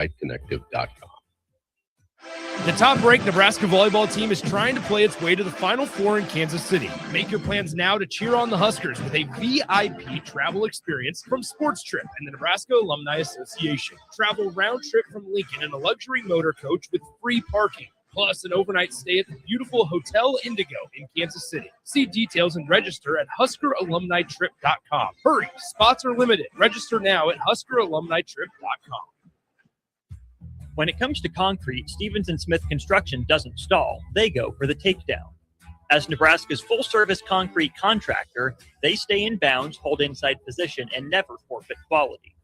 ApplyedConnective.com. The top-ranked Nebraska volleyball team is trying to play its way to the Final Four in Kansas City. Make your plans now to cheer on the Huskers with a VIP travel experience from Sports Trip and the Nebraska Alumni Association. Travel round trip from Lincoln in a luxury motor coach with free parking, plus an overnight stay at the beautiful Hotel Indigo in Kansas City. See details and register at HuskerAlumniTrip.com. Hurry, spots are limited. Register now at HuskerAlumniTrip.com. When it comes to concrete, Stevens & Smith Construction doesn't stall. They go for the takedown. As Nebraska's full-service concrete contractor, they stay in bounds, hold inside position, and never forfeit quality.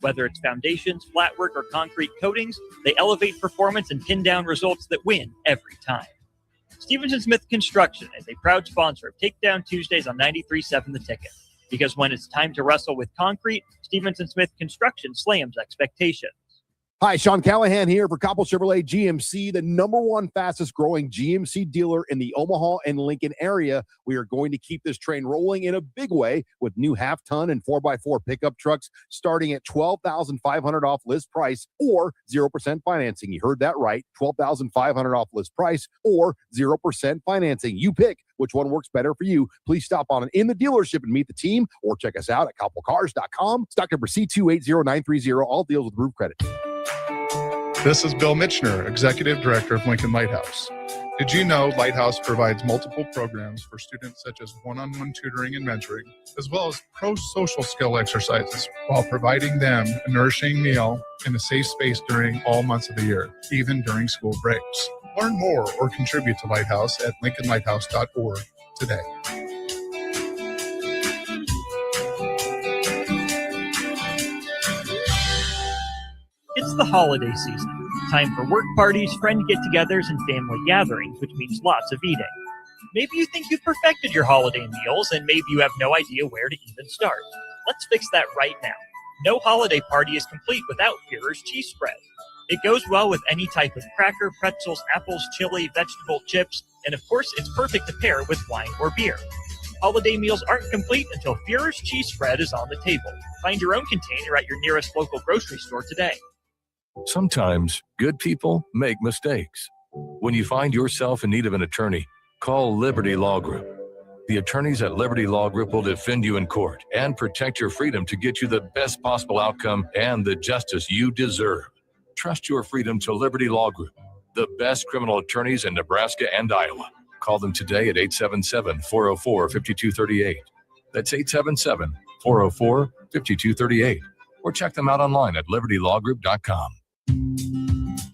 Whether it's foundations, flatwork, or concrete coatings, they elevate performance and pin down results that win every time. Stevens & Smith Construction is a proud sponsor of Takedown Tuesdays on 93.7 The Ticket. Because when it's time to wrestle with concrete, Stevens & Smith Construction slams expectations. Hi, Sean Callahan here for Coppell Chevrolet GMC, the #1 fastest growing GMC dealer in the Omaha and Lincoln area. We are going to keep this train rolling in a big way with new half-ton and 4x4 pickup trucks starting at $12,500 off list price or 0% financing. You heard that right, $12,500 off list price or 0% financing. You pick which one works better for you. Please stop on in the dealership and meet the team or check us out at koppelcars.com. Stock number C280930. All deals with roof credit. This is Bill Mitchner, Executive Director of Lincoln Lighthouse. Did you know Lighthouse provides multiple programs for students such as one-on-one tutoring and mentoring, as well as pro-social skill exercises, while providing them a nourishing meal and a safe space during all months of the year, even during school breaks? Learn more or contribute to Lighthouse at lincolnlighthouse.org today. It's the holiday season. Time for work parties, friend get-togethers, and family gatherings, which means lots of eating. Maybe you think you've perfected your holiday meals, and maybe you have no idea where to even start. Let's fix that right now. No holiday party is complete without Führer's cheese spread. It goes well with any type of cracker, pretzels, apples, chili, vegetable chips, and of course, it's perfect to pair with wine or beer. Holiday meals aren't complete until Führer's cheese spread is on the table. Find your own container at your nearest local grocery store today. Sometimes good people make mistakes. When you find yourself in need of an attorney, call Liberty Law Group. The attorneys at Liberty Law Group will defend you in court and protect your freedom to get you the best possible outcome and the justice you deserve. Trust your freedom to Liberty Law Group, the best criminal attorneys in Nebraska and Iowa. Call them today at 877-404-5238. That's 877-404-5238. Or check them out online at libertylawgroup.com.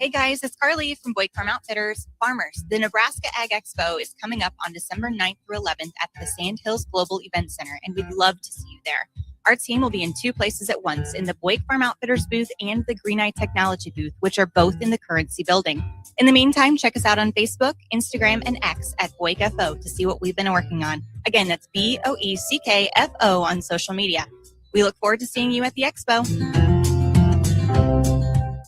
Hey guys, it's Carly from Boyd Farm Outfitters. Farmers, the Nebraska Ag Expo is coming up on December 9th through 11th at the Sandhills Global Event Center, and we'd love to see you there. Our team will be in two places at once, in the Boyd Farm Outfitters booth and the Green Eye Technology booth, which are both in the Currency building. In the meantime, check us out on Facebook, Instagram, and X at BoydFO to see what we've been working on. Again, that's BOECKFO on social media. We look forward to seeing you at the Expo.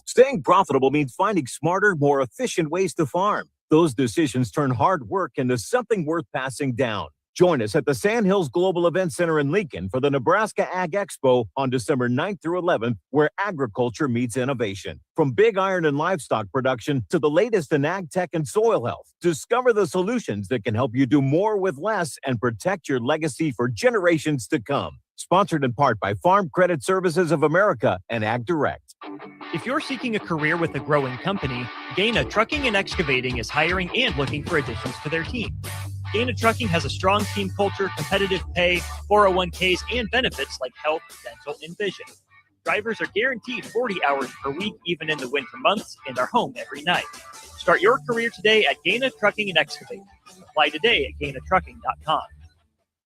Staying profitable means finding smarter, more efficient ways to farm. Those decisions turn hard work into something worth passing down. Join us at the Sandhills Global Event Center in Lincoln for the Nebraska Ag Expo on December 9th through 11th, where agriculture meets innovation. From big iron and livestock production to the latest in ag tech and soil health, discover the solutions that can help you do more with less and protect your legacy for generations to come. Sponsored in part by Farm Credit Services of America and Ag Direct. If you're seeking a career with a growing company, Gaina Trucking and Excavating is hiring and looking for additions to their team. Gaina Trucking has a strong team culture, competitive pay, 401ks, and benefits like health, dental, and vision. Drivers are guaranteed 40 hours per week, even in the winter months, and are home every night. Start your career today at Gaina Trucking and Excavating. Apply today at GainaTrucking.com.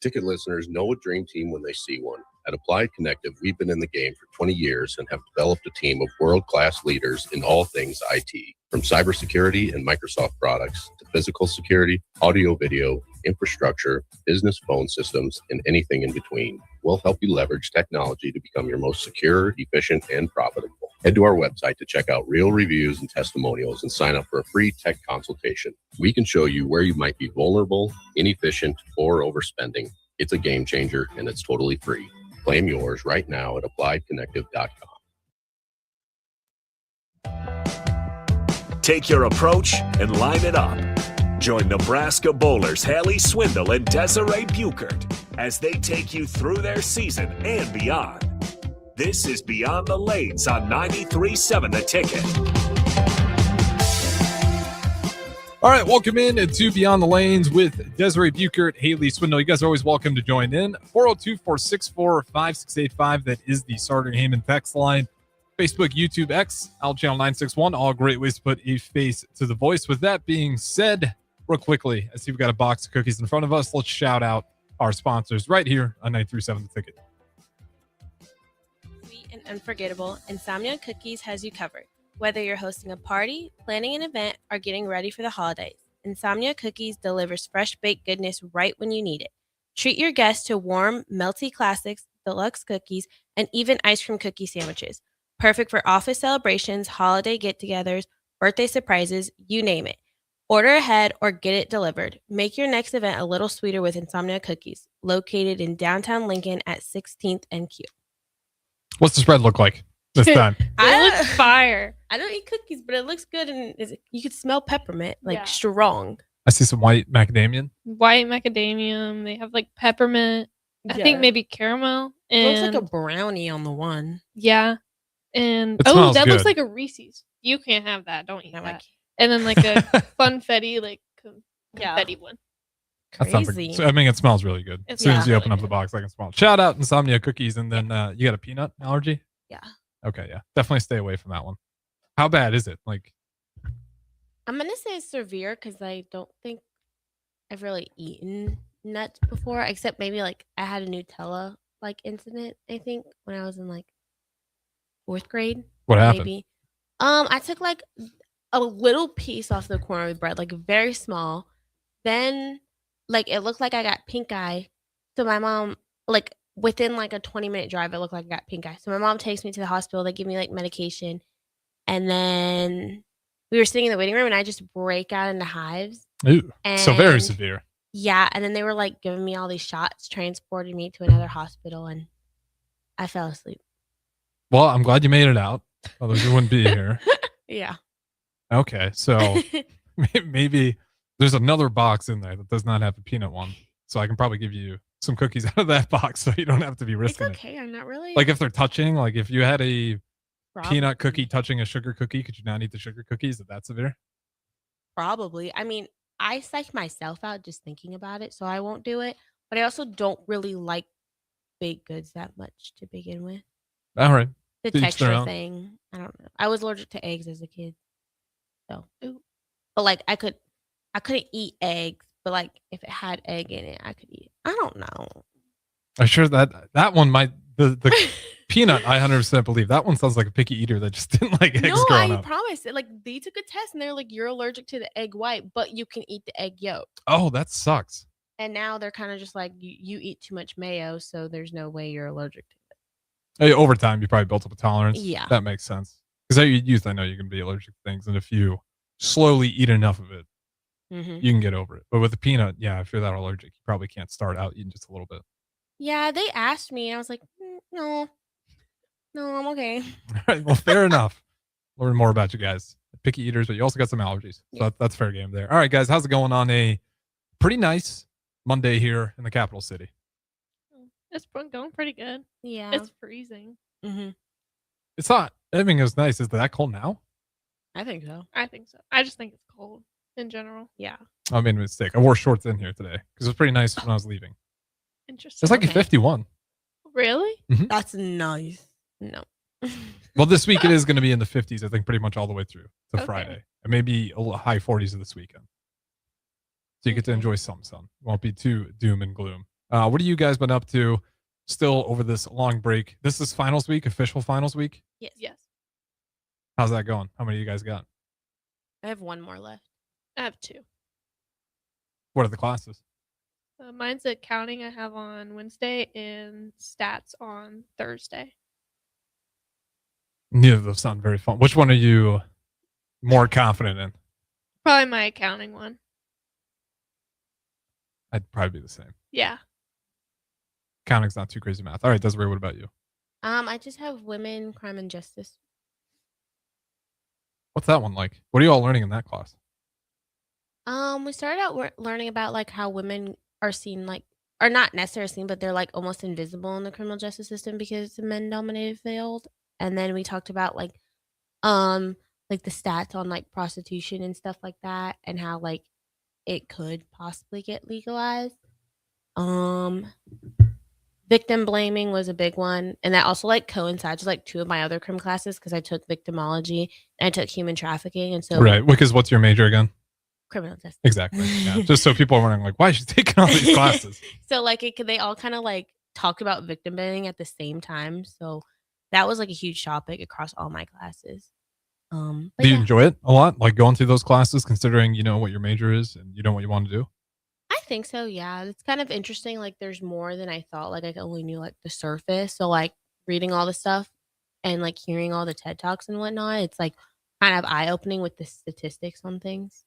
Ticket listeners know a dream team when they see one. At Applied Connective, we've been in the game for 20 years and have developed a team of world-class leaders in all things IT, from cybersecurity and Microsoft products to physical security, audio-video, infrastructure, business phone systems, and anything in between. We'll help you leverage technology to become your most secure, efficient, and profitable. Head to our website to check out real reviews and testimonials and sign up for a free tech consultation. We can show you where you might be vulnerable, inefficient, or overspending. It's a game changer, and it's totally free. Claim yours right now at AppliedConnective.com. Take your approach and line it up. Join Nebraska bowlers Haley Swindle and Desiree Buchert as they take you through their season and beyond. This is Beyond the Lanes on 93.7 The Ticket. All right, welcome in to Beyond the Lanes with Desiree Buchert, Haley Swindle. You guys are always welcome to join in. 402-464-5685. That is the Sartor Heyman text line. Facebook, YouTube, X, Al Channel 961. All great ways to put a face to the voice. With that being said, real quickly, I see we've got a box of cookies in front of us. Let's shout out our sponsors right here on 93.7 The Ticket. Sweet and unforgettable, Insomnia Cookies has you covered. Whether you're hosting a party, planning an event, or getting ready for the holidays, Insomnia Cookies delivers fresh baked goodness right when you need it. Treat your guests to warm, melty classics, deluxe cookies, and even ice cream cookie sandwiches. Perfect for office celebrations, holiday get-togethers, birthday surprises, you name it. Order ahead or get it delivered. Make your next event a little sweeter with Insomnia Cookies, located in downtown Lincoln at 16th and Q. What's the spread look like this time? It looks fire. I don't eat cookies, but it looks good, and you can smell peppermint, strong. I see some white macadamia. White macadamia. They have like peppermint. I think maybe caramel. And It looks like a brownie on the one. yeah. And It that smells looks good. like a Reese's. You can't have that. Don't eat No, I that. can't. And then like a funfetti, like confetti one. That's not Crazy. so, I mean, it smells really good. It As soon as smells you really open up the box, I can smell it. Shout out Insomnia Cookies. And then you got a peanut allergy? Yeah. Okay, yeah. Definitely stay away from that one. How bad is it? Like, I'm going to say it's severe because I don't think I've really eaten nuts before, except maybe like I had a Nutella like incident, I think, when I was in like 4th grade. what happened? Maybe. I took like a little piece off the corner of the bread, like very small. Then like it looked like I got pink eye. So my mom, like within like a 20-minute drive, it looked like I got pink eye. So my mom takes me to the hospital. They give me like medication. And then we were sitting in the waiting room and I just break out into hives. Ooh, so very And- severe. Yeah. And then they were like giving me all these shots, transporting me to another hospital, and I fell asleep. Well, I'm glad you made it out. Otherwise, you wouldn't be here. Yeah. Okay, so maybe there's another box in there that does not have the peanut one. So I can probably give you some cookies out of that box so you don't have to be It's risking okay. I'm not really it. Like if they're touching, like if you had a peanut Probably. cookie touching a sugar cookie, could you not eat the sugar cookies? Is that severe? Probably. I mean, I psych myself out just thinking about it, so I won't do it. But I also don't really like baked goods that much to begin with. All right. The To each their texture own. thing, I don't know. I was allergic to eggs as a kid, so. But like, I couldn't eat eggs, but like if it had egg in it, I could eat it. I don't know. I'm sure that one might the peanut. I 100% believe that one sounds like a picky eater that just didn't like eggs No, growing I up. promise. Like they took a test and they're like, you're allergic to the egg white, but you can eat the egg yolk. Oh, that sucks. And now they're kind of just like, you eat too much mayo, so there's no way you're allergic to it. Hey, over time, you probably built up a tolerance. Yeah. That makes sense. Because at your youth, I know you can be allergic to things. And if you slowly eat enough of it, Mhm. you can get over it. But with the peanut, yeah, if you're that allergic, you probably can't start out eating just a little bit. Yeah, they asked me, and I was like, no, I'm okay. All right. Well, fair enough. Learn more about you guys. Picky eaters, but you also got some allergies. So that's fair game there. All right, guys. How's it going on a pretty nice Monday here in the capital city? It's going pretty good. Yeah. It's freezing. Mm-hmm. It's hot. Everything is nice. Is it that cold now? I think so. I think so. I just think it's cold in general. Yeah. I made a mistake. I wore shorts in here today because it was pretty nice when I was leaving. Interesting. It's like a Okay. 51. Really? That's nice. No. Well, this week it is going to be in the 50s, I think, pretty much all the way through to Okay. Friday. And maybe a high 40s of this weekend. So you get to enjoy some sun. Won't be too doom and gloom. What have you guys been up to still over this long break? This is finals week, official finals week. Yes. Yes. How's that going? How many of you guys got? I have one more left. I have 2. What are the classes? Mine's accounting I have on Wednesday and stats on Thursday. Neither of those sound very fun. Which one are you more confident in? Probably my accounting one. I'd probably be the same. Yeah. Accounting's not too crazy math. All right, Desiree, what about you? I just have women, crime, and justice. What's that one like? What are you all learning in that class? We started out learning about like how women are seen like, or not necessarily seen, but they're like almost invisible in the criminal justice system because it's a men-dominated field. And then we talked about like the stats on like prostitution and stuff like that, and how like it could possibly get legalized. Victim blaming was a big one, and that also like coincides with like two of my other crim classes because I took victimology and I took human trafficking, and so Right, because what's your major again? criminal justice. Exactly. Yeah. Just so people are wondering, like, why is she taking all these classes? So like they all kind of like talked about victim blaming at the same time, so that was like a huge topic across all my classes. Do you enjoy it a lot, like going through those classes, considering you know what your major is and you know what you want to do? I think so, yeah. It's kind of interesting. Like, there's more than I thought. Like, I only knew like the surface. So, like, reading all the stuff and like hearing all the TED Talks and whatnot, it's like kind of eye opening with the statistics on things.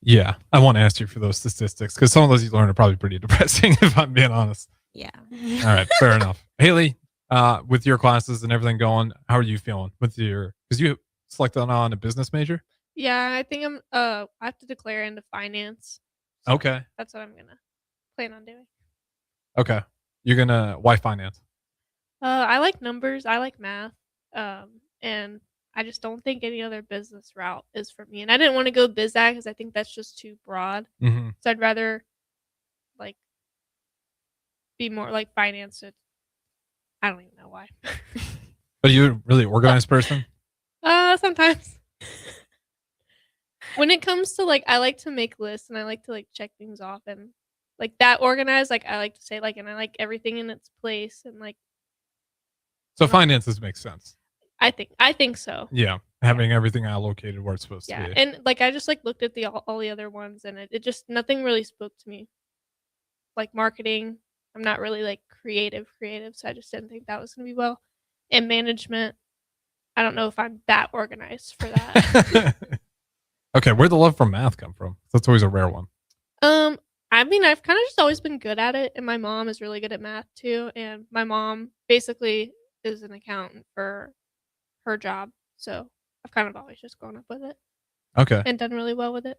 Yeah, I want to ask you for those statistics because some of those you learn are probably pretty depressing, if I'm being honest. Yeah. All right, fair enough. Haley, with your classes and everything going, how are you feeling with your? Because you selected on a business major. Yeah, I think I have to declare into finance. So Okay. that's what I'm gonna plan on doing. Okay. You're gonna why finance? I like numbers. I like math. And I just don't think any other business route is for me. And I didn't want to go biz ag because I think that's just too broad. Mm-hmm. So I'd rather like be more like finance. I don't even know why. But you're a really organized person. Sometimes. When it comes to like, I like to make lists and I like to like check things off and like that organized. Like I like to say like, and I like everything in its place and like. So finances make sense. I think so. Yeah, having everything allocated where it's supposed to Yeah, be. and like I just like looked at all the other ones and it just nothing really spoke to me. Like marketing, I'm not really like creative, so I just didn't think that was gonna be well. And management, I don't know if I'm that organized for that. Okay, where'd the love for math come from? That's always a rare one. I mean, I've kind of just always been good at it, and my mom is really good at math too. And my mom basically is an accountant for her job, so I've kind of always just grown up with it. Okay. And done really well with it.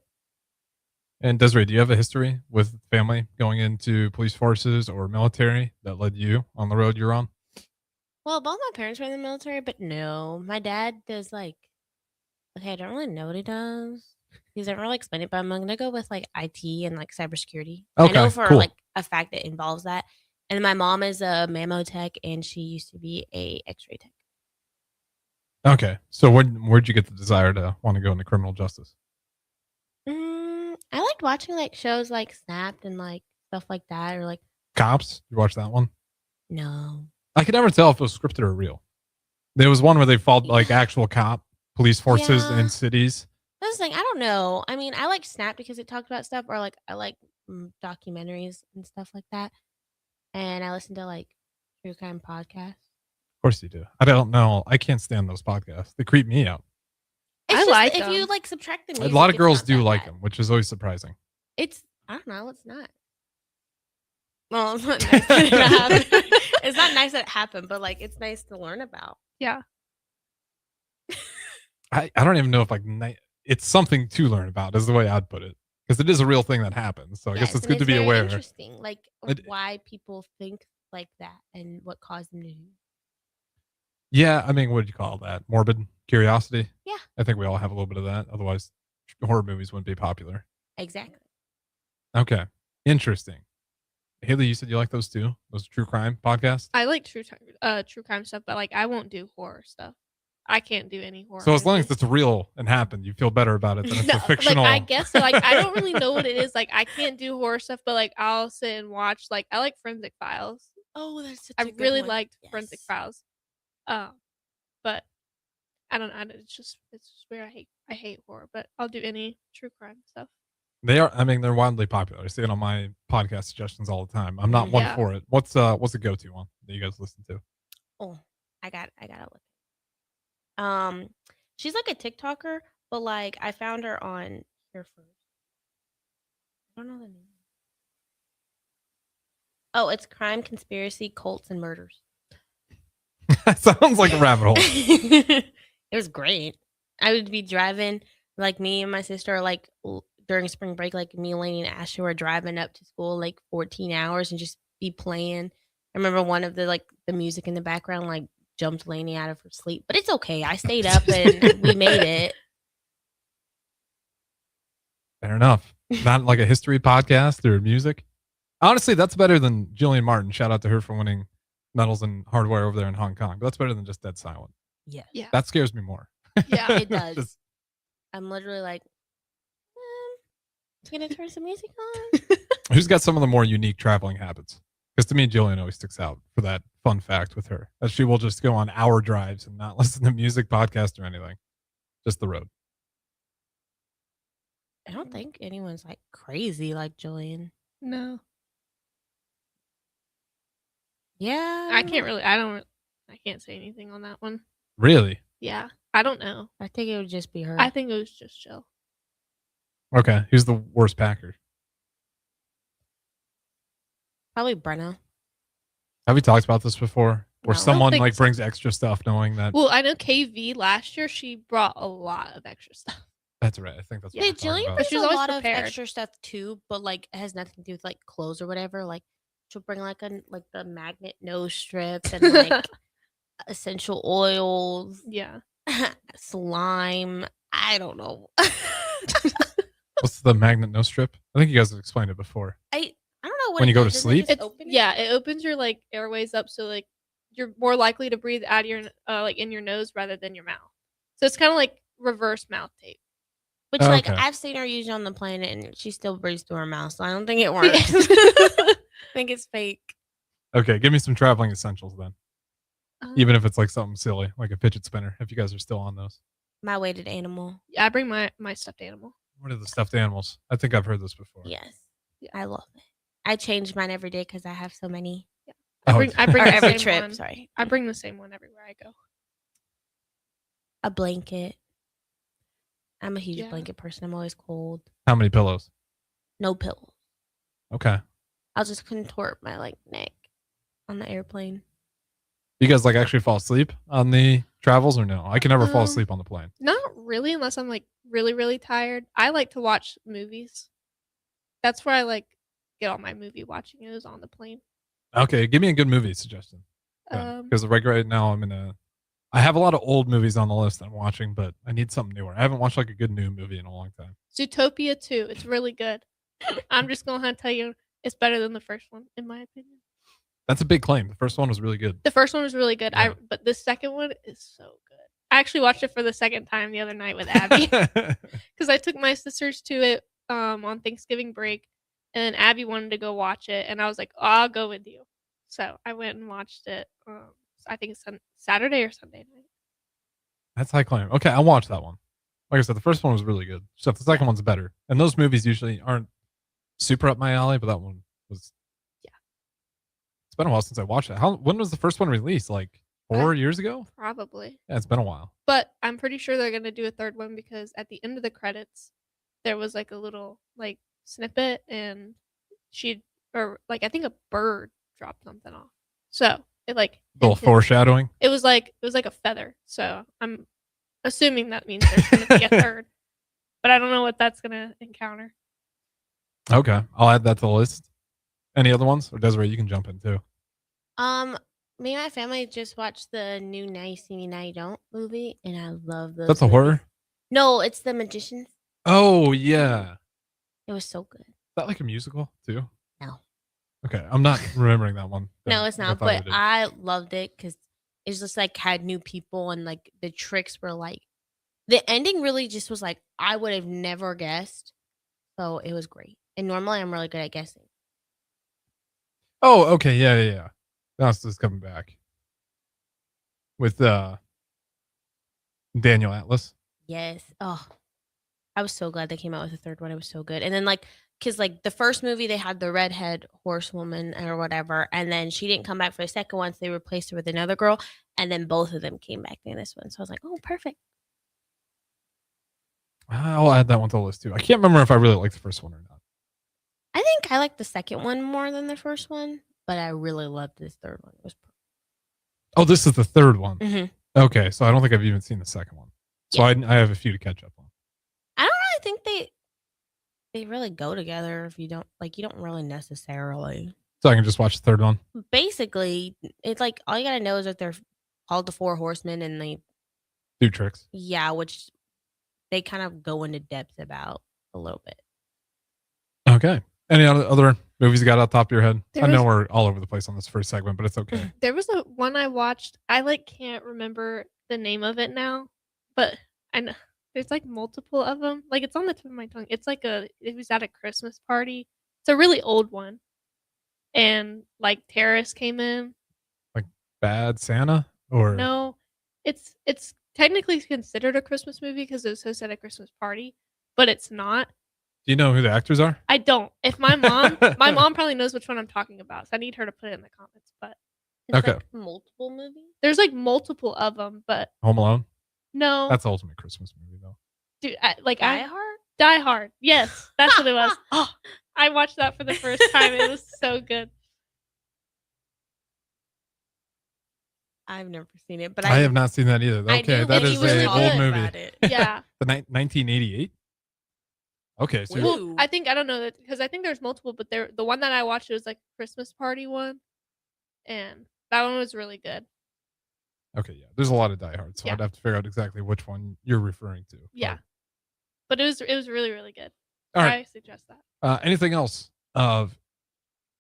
And Desiree, do you have a history with family going into police forces or military that led you on the road you're on? Well, both my parents were in the military, but no, my dad does like. Okay, I don't really know what he does. He doesn't really explain it, but I'm gonna go with like IT and like cybersecurity. Okay, I know for cool. like a fact that involves that. And my mom is a mammo tech, and she used to be a X-ray tech. Okay, so where'd you get the desire to want to go into criminal justice? I liked watching like shows like Snapped and like stuff like that, or like Cops? You watched that one? no. I could never tell if it was scripted or real. There was one where they followed like actual police forces Yeah. in cities. That's the thing. I don't know. I mean, I like Snap because it talked about stuff, or like I like documentaries and stuff like that. And I listen to like true crime podcasts. Of course you do. I don't know. I can't stand those podcasts. They creep me out. It's I just, like if them. you like subtract the A music, lot of it's girls not do that like bad. them, which is always surprising. It's I don't know. It's not. Well, it's not nice that it happened. It's not nice that it happened, but like it's nice to learn about. Yeah. I don't even know if it's something to learn about is the way I'd put it, because it is a real thing that happens. So I guess Yes, it's and good to be very aware. Interesting, like It- why people think like that and what caused them to do. Yeah, I mean, what do you call that? Morbid curiosity? Yeah. I think we all have a little bit of that. Otherwise, horror movies wouldn't be popular. Exactly. Okay. Interesting. Haley, you said you like those too? Those true crime podcasts? I like true crime stuff, but like I won't do horror stuff. I can't do any horror. So as long as movies. it's real and happened, you feel better about it than it's No, a fictional. Like I guess so. Like I don't really know what it is. Like I can't do horror stuff, but like I'll sit and watch. Like I like Forensic Files. Oh, that's such I a good really one. liked Yes. Forensic Files. But I don't know. It's just weird. I hate horror, but I'll do any true crime stuff. They are. I mean, they're widely popular. I see it on my podcast suggestions all the time. I'm not one Yeah. for it. What's a go-to one that you guys listen to? Oh, I gotta look. She's like a TikToker, but like I found her on here first. I don't know the name. Oh, it's Crime, Conspiracy, Cults, and Murders. That sounds like a rabbit hole. It was great. I would be driving, like me and my sister, like during spring break, like me, Lainey, and Ashley were driving up to school like 14 hours and just be playing. I remember one of the music in the background like jumped Lainey out of her sleep, but it's okay. I stayed up and we made it. Fair enough. Not like a history podcast or music. Honestly, that's better than Jillian Martin. Shout out to her for winning medals in hardware over there in Hong Kong. But that's better than just Dead Silent. Yeah. Yeah. That scares me more. Yeah. It does. Just- I'm literally like, gonna turn some music on. Who's got some of the more unique traveling habits? Because to me, Jillian always sticks out for that fun fact with her. That she will just go on hour drives and not listen to music, podcast, or anything. Just the road. I don't think anyone's like crazy like Jillian. No. Yeah. I can't say anything on that one. Really? Yeah. I don't know. I think it would just be her. I think it was just chill. Okay. Who's the worst packer? Probably Brenna. Have we talked about this before? Where No. someone think like so. brings extra stuff knowing that. Well, I know KV last year, she brought a lot of extra stuff. That's right. I think that's what Yeah, we're talking Jillian about. brings She was a always lot of prepared. extra stuff too, but like it has nothing to do with like clothes or whatever. Like she'll bring like the magnet nose strip and like essential oils, Yeah. slime. I don't know. What's the magnet nose strip? I think you guys have explained it before. I don't know what When it you go does. to Doesn't it sleep? just open it? Yeah, it opens your like airways up, so like you're more likely to breathe out of your like in your nose rather than your mouth. So it's kind of like reverse mouth tape. Which like Okay. I've seen her use it on the plane and she still breathes through her mouth, so I don't think it works. I think it's fake. Okay, give me some traveling essentials then. Even if it's like something silly, like a fidget spinner, if you guys are still on those. My weighted animal. Yeah, I bring my stuffed animal. What are the stuffed animals? I think I've heard this before. Yes. I love it. I change mine every day because I have so many. I Oh, bring okay. I bring Or the every same trip, one. sorry. I bring the same one everywhere I go. A blanket. I'm a huge Yeah. blanket person. I'm always cold. How many pillows? No pillow. Okay. I'll just contort my like neck on the airplane. You guys like actually fall asleep on the travels or no? I can never fall Um, asleep on the plane. Not really, unless I'm like really, really tired. I like to watch movies. That's where I like get all my movie watching is on the plane. Okay, give me a good movie suggestion. Because right now I have a lot of old movies on the list I'm watching, but I need something newer. I haven't watched like a good new movie in a long time. Zootopia 2. It's really good. I'm just gonna tell you, it's better than the first one, in my opinion. That's a big claim. The first one was really good. The first one was really good. Yeah. But the second one is so good. I actually watched it for the second time the other night with Abby because I took my sisters to it on Thanksgiving break, and then Abby wanted to go watch it, and I was like, oh, I'll go with you. So I went and watched it. I think it's Saturday or Sunday night. That's high claim. Okay, I'll watch that one. Like I said, the first one was really good. So the second one's better. And those movies usually aren't super up my alley, but that one was. Yeah. It's been a while since I watched it. When was the first one released? Like 4 years ago? Probably. Yeah, it's been a while. But I'm pretty sure they're gonna do a third one because at the end of the credits, there was like a little like snippet, and I think a bird dropped something off. So it like A little foreshadowing. It was like a feather. So I'm assuming that means there's gonna be a third, but I don't know what that's gonna encounter. Okay, I'll add that to the list. Any other ones? Or Desiree, you can jump in too. Me and my family just watched the new Now You See Me Now You Don't movie, and I love those. That's a movies. horror? No, it's The Magicians. Oh, yeah. It was so good. Is that like a musical too? No. Okay, I'm not remembering that one. No, it's I not. thought But it did. I loved it because it's just like had new people, and like the tricks were like the ending really just was like I would have never guessed. So it was great. And normally I'm really good at guessing. Oh, okay, yeah. Now it's just coming back with Daniel Atlas. Yes. Oh, I was so glad they came out with a third one. It was so good. And then because like the first movie they had the redhead horsewoman or whatever, and then she didn't come back for the second one, so they replaced her with another girl, and then both of them came back in this one. So I was like, oh, perfect. I'll add that one to the list too. I can't remember if I really liked the first one or not. I think I liked the second one more than the first one, but I really loved this third one. It was Oh, this is the third one. Mhm. Okay, so I don't think I've even seen the second one. So I have a few to catch up on. I don't really think they really go together if you don't really necessarily. So I can just watch the third one. Basically, it's like all you gotta know is that they're called the Four Horsemen and they Do tricks. which they kind of go into depth about a little bit. Okay. Any other movies you got off the top of your head? I know we're all over the place on this first segment, but it's okay. There was a one I watched. I can't remember the name of it now, but I know there's multiple of them. It's on the tip of my tongue. It's it was at a Christmas party. It's a really old one, and terrorists came in. Like Bad Santa or No, it's technically considered a Christmas movie because it was hosted at a Christmas party, but it's not. Do you know who the actors are? I don't. If my mom probably knows which one I'm talking about, so I need her to put it in the comments. But It's multiple movies. there's multiple of them, but Home Alone? no, That's the ultimate Christmas movie, though. dude, Die Hard. Die Hard. Yes, that's what it was. I watched that for the first time. It was so good. I've never seen it, but I have not seen that either. I Okay, do that think is he was an talking old about movie. it. Yeah. The 1988? Okay, so Well, I don't know that because I think there's multiple, but the one that I watched was Christmas party one, and that one was really good. okay, yeah. There's a lot of Die Hard, so Yeah. I'd have to figure out exactly which one you're referring to. Yeah, but it was really really good. All right. I suggest that. Anything else of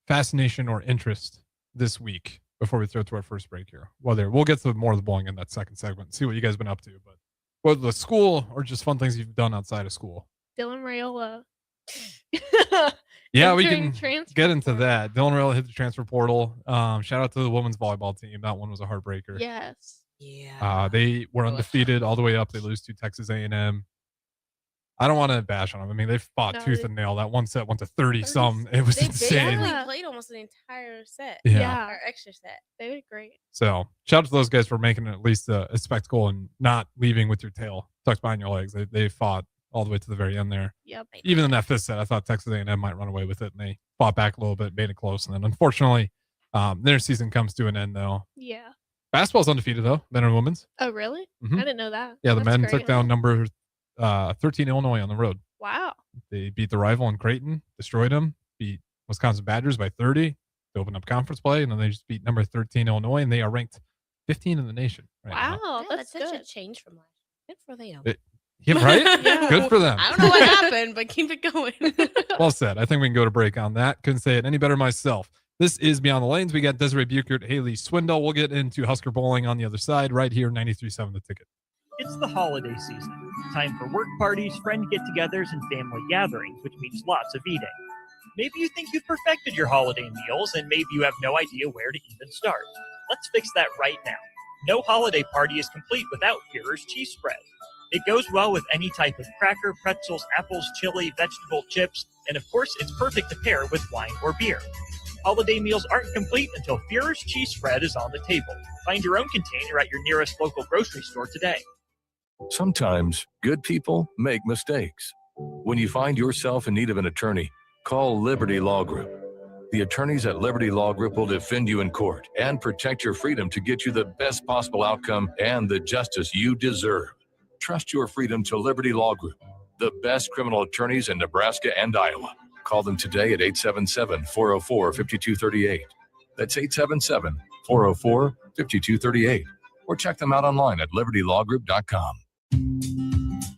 fascination or interest this week before we throw to our first break here? We'll get to more of the bowling in that second segment and see what you guys have been up to, but whether the school or just fun things you've done outside of school. Dylan Raiola. Yeah, we Entering can transfer get into portal. that. Dylan Raiola hit the transfer portal. Shout out to the women's volleyball team. That one was a heartbreaker. Yes. Yeah. They were undefeated all the way up. They lose to Texas A&M. I don't want to bash on them. I mean, they fought No, tooth they- and nail. That one set went to 30-some. It was They insane. actually played almost the entire set. Yeah. Or extra set. They did great. So shout out to those guys for making it at least a spectacle and not leaving with your tail tucked behind your legs. They fought all the way to the very end there. Yep. Even in that fifth set, I thought Texas A&M might run away with it, and they fought back a little bit, made it close, and then unfortunately, their season comes to an end though. Yeah. Basketball's undefeated though, men and women's. Oh really? Mhm. I didn't know that. Yeah, the That's men great. took down number 13 Illinois on the road. Wow. They beat the rival in Creighton, destroyed them, beat Wisconsin Badgers by 30 to open up conference play, and then they just beat number 13 Illinois, and they are ranked 15 in the nation. Right now. Wow. Yeah, That's such good. a change from last year. Good for them. Yeah, right? Yeah. Good for them. I don't know what happened, but keep it going. Well said. I think we can go to break on that. Couldn't say it any better myself. This is Beyond the Lanes. We got Desiree Buchert, Haley Swindle. We'll get into Husker bowling on the other side right here, 93.7 The Ticket. It's the holiday season. Time for work parties, friend get-togethers, and family gatherings, which means lots of eating. Maybe you think you've perfected your holiday meals, and maybe you have no idea where to even start. Let's fix that right now. No holiday party is complete without Führer's cheese spread. It goes well with any type of cracker, pretzels, apples, chili, vegetable chips, and of course, it's perfect to pair with wine or beer. Holiday meals aren't complete until Führer's cheese spread is on the table. Find your own container at your nearest local grocery store today. Sometimes good people make mistakes. When you find yourself in need of an attorney, call Liberty Law Group. The attorneys at Liberty Law Group will defend you in court and protect your freedom to get you the best possible outcome and the justice you deserve. Trust your freedom to Liberty Law Group, the best criminal attorneys in Nebraska and Iowa. Call them today at 877-404-5238. That's 877-404-5238. Or check them out online at libertylawgroup.com.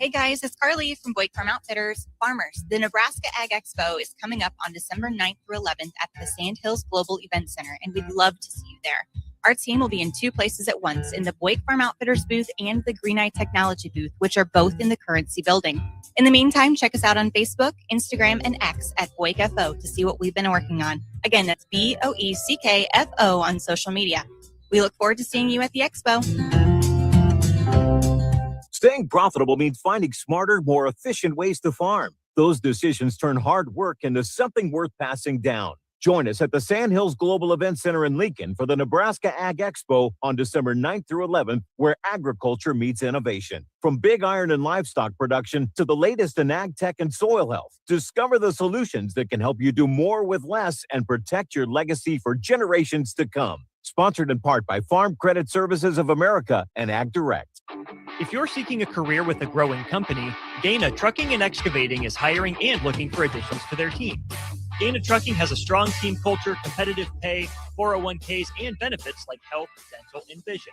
Hey guys, it's Carly from Boyd Farm Outfitters. Farmers, the Nebraska Ag Expo is coming up on December 9th through 11th at the Sandhills Global Event Center, and we'd love to see you there. Our team will be in two places at once, in the Boyd Farm Outfitters booth and the Green Eye Technology booth, which are both in the Currency building. In the meantime, check us out on Facebook, Instagram, and X at BoydFO to see what we've been working on. Again, that's BOECKFO on social media. We look forward to seeing you at the expo. Staying profitable means finding smarter, more efficient ways to farm. Those decisions turn hard work into something worth passing down. Join us at the Sandhills Global Event Center in Lincoln for the Nebraska Ag Expo on December 9th through 11th, where agriculture meets innovation. From big iron and livestock production to the latest in ag tech and soil health, discover the solutions that can help you do more with less and protect your legacy for generations to come. Sponsored in part by Farm Credit Services of America and Ag Direct. If you're seeking a career with a growing company, Dana Trucking and Excavating is hiring and looking for additions to their team. Dana Trucking has a strong team culture, competitive pay, 401ks, and benefits like health, dental, and vision.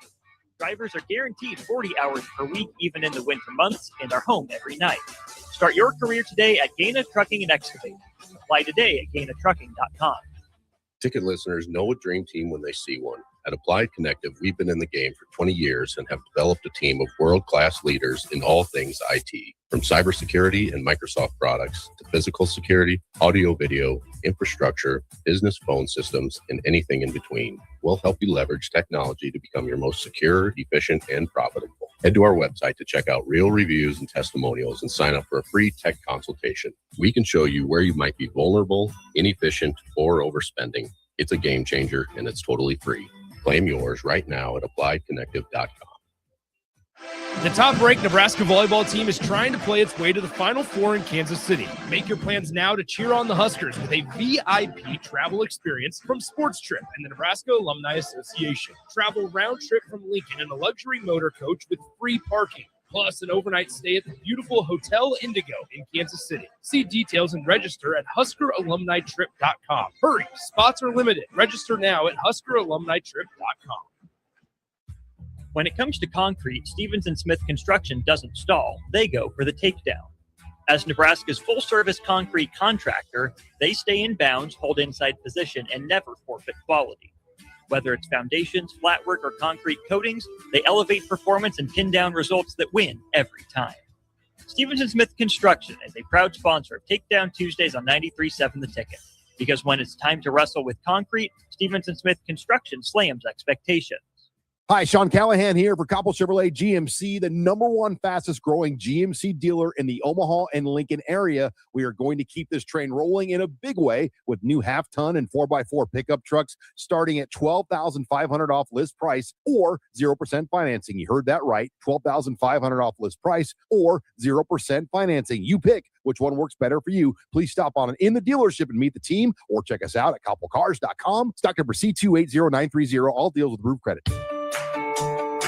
Drivers are guaranteed 40 hours per week, even in the winter months, and are home every night. Start your career today at Dana Trucking and Excavating. Apply today at GainaTrucking.com. Ticket listeners know a dream team when they see one. At Applied Connective, we've been in the game for 20 years and have developed a team of world-class leaders in all things IT, from cybersecurity and Microsoft products to physical security, audio, video, infrastructure, business phone systems, and anything in between. We'll help you leverage technology to become your most secure, efficient, and profitable. Head to our website to check out real reviews and testimonials and sign up for a free tech consultation. We can show you where you might be vulnerable, inefficient, or overspending. It's a game changer, and it's totally free. Claim yours right now at appliedconnective.com. The top-ranked Nebraska volleyball team is trying to play its way to the Final Four in Kansas City. Make your plans now to cheer on the Huskers with a VIP travel experience from Sports Trip and the Nebraska Alumni Association. Travel round trip from Lincoln in a luxury motor coach with free parking, plus an overnight stay at the beautiful Hotel Indigo in Kansas City. See details and register at HuskerAlumniTrip.com. Hurry, spots are limited. Register now at HuskerAlumniTrip.com. When it comes to concrete, Stevens & Smith Construction doesn't stall. They go for the takedown. As Nebraska's full-service concrete contractor, they stay in bounds, hold inside position, and never forfeit quality. Whether it's foundations, flatwork, or concrete coatings, they elevate performance and pin down results that win every time. Stevens & Smith Construction is a proud sponsor of Takedown Tuesdays on 93.7 The Ticket. Because when it's time to wrestle with concrete, Stevens & Smith Construction slams expectations. Hi, Sean Callahan here for Coppell Chevrolet GMC, the #1 fastest growing GMC dealer in the Omaha and Lincoln area. We are going to keep this train rolling in a big way with new half-ton and 4x4 pickup trucks starting at $12,500 off list price or 0% financing. You heard that right, $12,500 off list price or 0% financing. You pick which one works better for you. Please stop on in the dealership and meet the team or check us out at koppelcars.com. Stock number C280930. All deals with roof credit.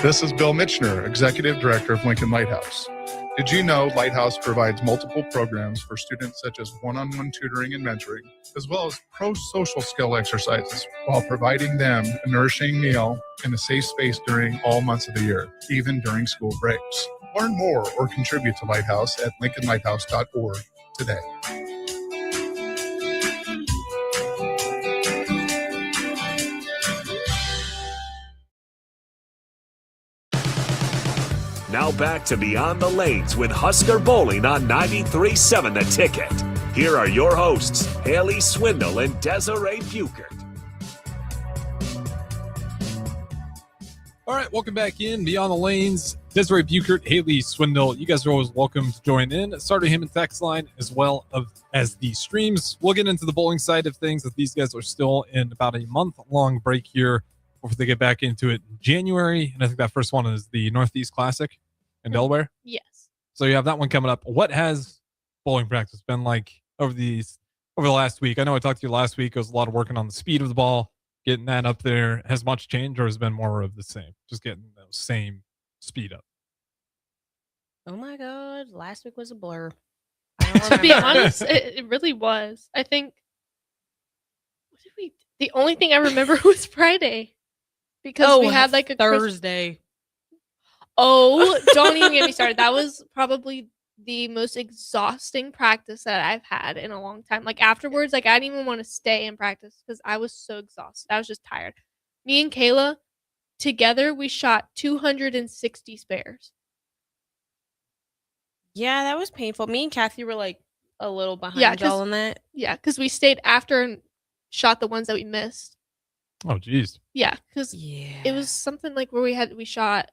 This is Bill Mitchner, Executive Director of Lincoln Lighthouse. Did you know Lighthouse provides multiple programs for students such as one-on-one tutoring and mentoring, as well as pro-social skill exercises, while providing them a nourishing meal and a safe space during all months of the year, even during school breaks? Learn more or contribute to Lighthouse at lincolnlighthouse.org today. Now back to Beyond the Lanes with Husker Bowling on 93.7 The Ticket. Here are your hosts, Haley Swindle and Desiree Buchert. All right, welcome back in Beyond the Lanes. Desiree Buchert, Haley Swindle. You guys are always welcome to join in. Starter him and text line as well as the streams. We'll get into the bowling side of things as these guys are still in about a month-long break here before they get back into it in January. And I think that first one is the Northeast Classic in Delaware. Yes. So you have that one coming up. What has bowling practice been like over the last week? I know I talked to you last week. It was a lot of working on the speed of the ball, getting that up there. Has much changed or has it been more of the same? Just getting those same speed up. Oh my God. Last week was a blur. To be honest, it really was. I think, the only thing I remember was Friday. Because we had like a Thursday. Don't even get me started. That was probably the most exhausting practice that I've had in a long time. Like afterwards, like I didn't even want to stay in practice because I was so exhausted. I was just tired. Me and Kayla together, we shot 260 spares. Yeah, that was painful. Me and Kathy were like a little behind y'all on that. Yeah, because we stayed after and shot the ones that we missed. Oh, geez. Yeah, because it was something like where we shot.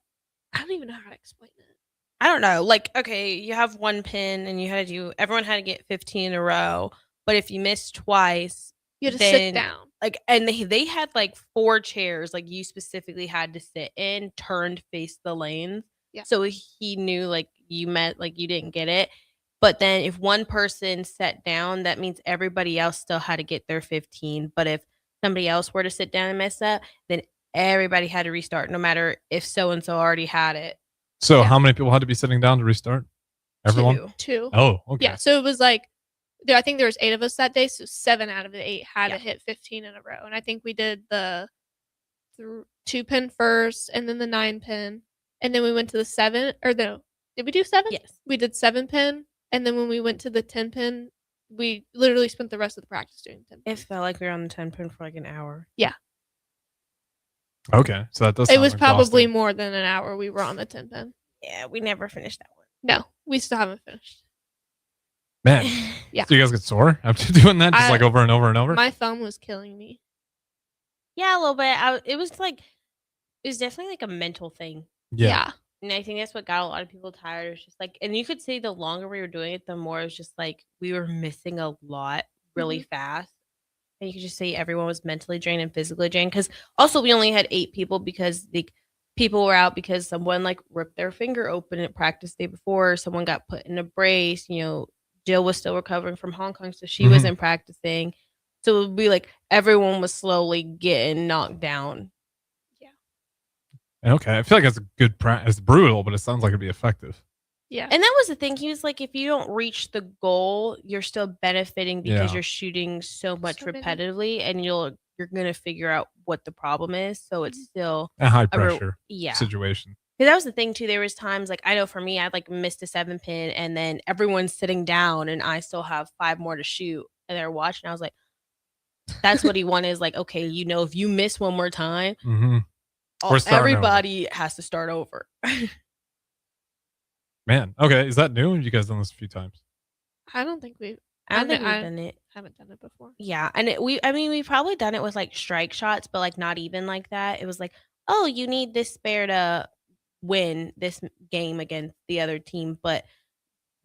I don't even know how to explain it. I don't know. Like, okay, you have one pin and everyone had to get 15 in a row. But if you missed twice, you had to sit down. Like, and they had like 4 chairs, like you specifically had to sit in, turned, face the lanes. Yeah. So he knew like you didn't get it. But then if one person sat down, that means everybody else still had to get their 15. But if somebody else were to sit down and mess up, then everybody had to restart, no matter if so and so already had it. So Yeah. how many people had to be sitting down to restart? Everyone? 2. Oh, okay. Yeah, so it was like, I think there was 8 of us that day, so 7 out of the 8 had to hit 15 in a row. And I think we did the 2-pin first, and then the 9-pin, and then we went to the 7, or no, did we do 7? Yes. We did 7-pin, and then when we went to the 10-pin, we literally spent the rest of the practice doing 10 It felt like we were on the 10-pin for like an hour. Yeah. Okay, so that does. It was sound probably exhausting. more than an hour we were on the 10-pin. Yeah, we never finished that one. No, we still haven't finished. Man. Yeah. So you guys get sore after doing that, just like over and over and over? My thumb was killing me. Yeah, a little bit. It was definitely like a mental thing. Yeah. And I think that's what got a lot of people tired. It was just like, and you could see the longer we were doing it, the more it was just like we were missing a lot really fast. And you could just see everyone was mentally drained and physically drained. Because also we only had 8 people because the people were out because someone like ripped their finger open at practice day before. Someone got put in a brace. You know, Jill was still recovering from Hong Kong, so she wasn't practicing. So it would be like everyone was slowly getting knocked down. Okay, I feel like that's a good it's brutal, but it sounds like it'd be effective. Yeah. And that was the thing. He was like, if you don't reach the goal, you're still benefiting because you're shooting so much repetitively, and you're gonna figure out what the problem is. So it's still A high pressure yeah situation. Because that was the thing too. There was times like I know for me, I'd like missed a 7-pin, and then everyone's sitting down, and I still have 5 more to shoot, and they're watching. I was like, that's what he wanted. Is like, okay, you know, if you miss one more time, everybody has to start over. Man, okay, is that new? You guys done this a few times? I don't think we've. I don't think we've done it. Haven't done it before. Yeah, and we've probably done it with like strike shots, but like not even like that. It was like, oh, you need this spare to win this game against the other team. But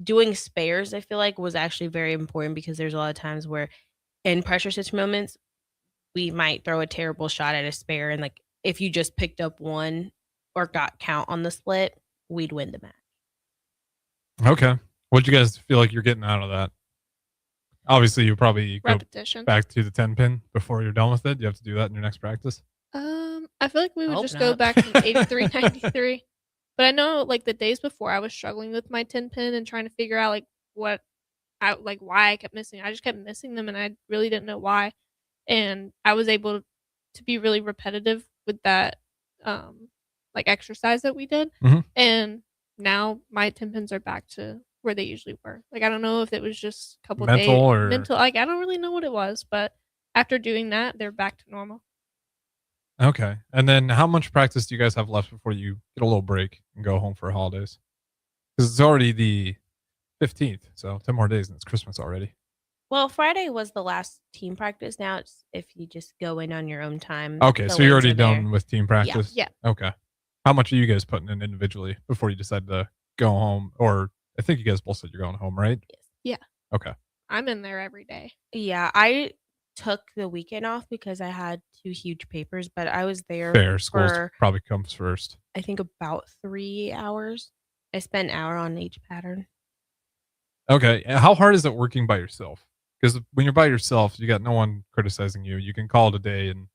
doing spares, I feel like, was actually very important because there's a lot of times where in pressure switch moments, we might throw a terrible shot at a spare, and like if you just picked up one or got count on the split, we'd win the match. Okay. What'd you guys feel like you're getting out of that? Obviously, you probably go Repetition. back to the 10-pin before you're done with it. You have to do that in your next practice. I feel like we would just go back to 83, 93. But I know like the days before I was struggling with my 10-pin and trying to figure out like why I kept missing. I just kept missing them, and I really didn't know why. And I was able to be really repetitive with that like exercise that we did. And now my 10-pins are back to where they usually were. Like I don't know if it was just a couple days mental. Like I don't really know what it was, but after doing that, they're back to normal. Okay. And then how much practice do you guys have left before you get a little break and go home for holidays? Because it's already the 15th, so 10 more days and it's Christmas already. Well, Friday was the last team practice. Now it's if you just go in on your own time. Okay, so you're already done with team practice? Yeah. Okay. How much are you guys putting in individually before you decide to go home? Or I think you guys both said you're going home, right? Yeah. Okay. I'm in there every day. Yeah, I took the weekend off because I had 2 huge papers, but I was there Fair. School for probably comes first. I think about 3 hours. I spent an hour on each pattern. Okay. How hard is it working by yourself? Because when you're by yourself, you got no one criticizing you. You can call it a day, and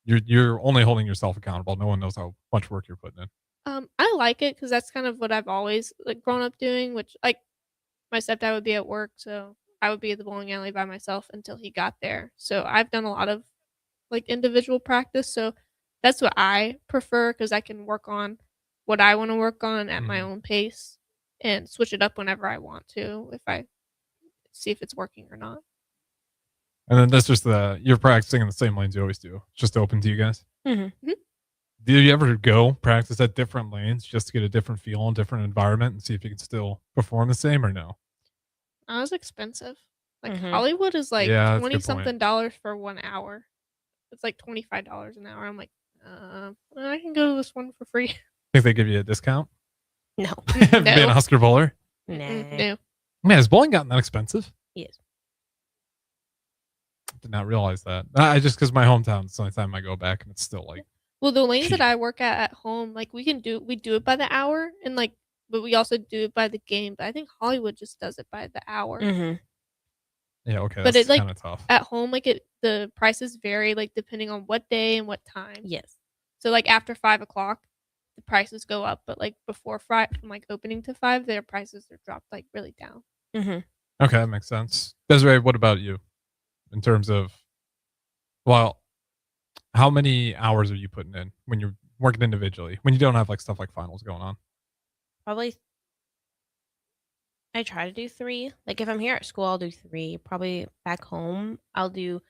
you're only holding yourself accountable. No one knows how much work you're putting in. I like it because that's kind of what I've always like grown up doing. Which like my stepdad would be at work, so I would be at the bowling alley by myself until he got there. So I've done a lot of like individual practice. So that's what I prefer because I can work on what I want to work on at my own pace and switch it up whenever I want to if I see if it's working or not. And then that's just you're practicing in the same lanes you always do. It's just open to you guys. Mm-hmm. Do you ever go practice at different lanes just to get a different feel and different environment and see if you can still perform the same or no? That was expensive. Like Hollywood is like Yeah, $20-something for 1 hour. It's like $25 an hour. I'm like, I can go to this one for free. Think they give you a discount? No. Being an Oscar bowler? No. Man, has bowling gotten that expensive? Yes. Did not realize that. I just because my hometown, it's the only time I go back, and it's still like. Well, the lanes that I work at home, like we do it by the hour, and like, but we also do it by the game. But I think Hollywood just does it by the hour. Yeah, okay. But That's it's like kind of tough. at home, like the prices vary like depending on what day and what time. Yes. So like after 5 o'clock, the prices go up, but like before from like opening to 5, their prices are dropped like really down. Mm-hmm. Okay, that makes sense. Desiree, what about you in terms of, well, how many hours are you putting in when you're working individually, when you don't have like stuff like finals going on? Probably I try to do 3. Like if I'm here at school, I'll do 3. Probably back home, I'll do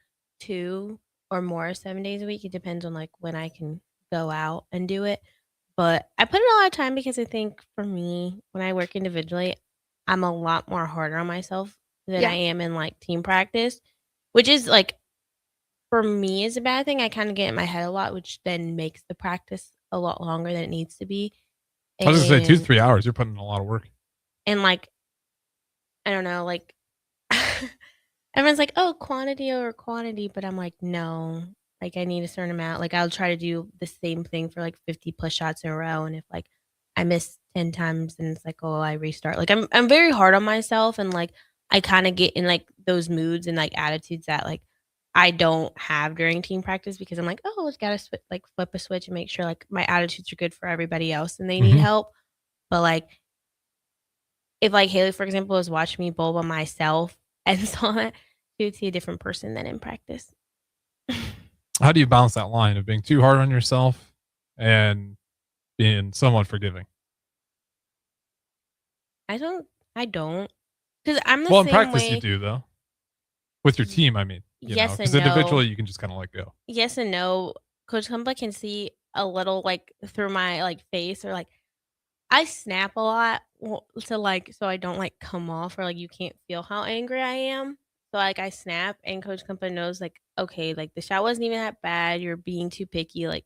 2 or more 7 days a week. It depends on like when I can go out and do it. But I put in a lot of time because I think for me, when I work individually, I'm a lot more harder on myself than I Yeah. am in like team practice, which is like for me is a bad thing. I kind of get in my head a lot, which then makes the practice a lot longer than it needs to be. I was gonna say 2 to And 3 hours. You're putting in a lot of work. like I don't know, like everyone's like, "Oh, quantity over quantity," but I'm like, "No, like I need a certain amount." Like I'll try to do the same thing for like 50 plus shots in a row, and if like I miss 10 times, then it's like, "Oh, I restart." Like I'm very hard on myself, and like I kind of get in like those moods and like attitudes that like I don't have during team practice because I'm like, "Oh, it's gotta like flip a switch and make sure like my attitudes are good for everybody else and they need Mhm. help." But like if like Haley, for example, was watching me bowl by myself and saw that, she would see a different person than in practice. How do you balance that line of being too hard on yourself and being somewhat forgiving? I don't, because I'm the Well, in same practice you way. do though. With your team, I mean, Yes because and no. individually you can just kind of let go. Yes and no. Coach Kumba can see a little like through my like face or like I snap a lot to like so I don't like come off or like you can't feel how angry I am. So like I snap and Coach Kumba knows like okay like the shot wasn't even that bad. You're being too picky. Like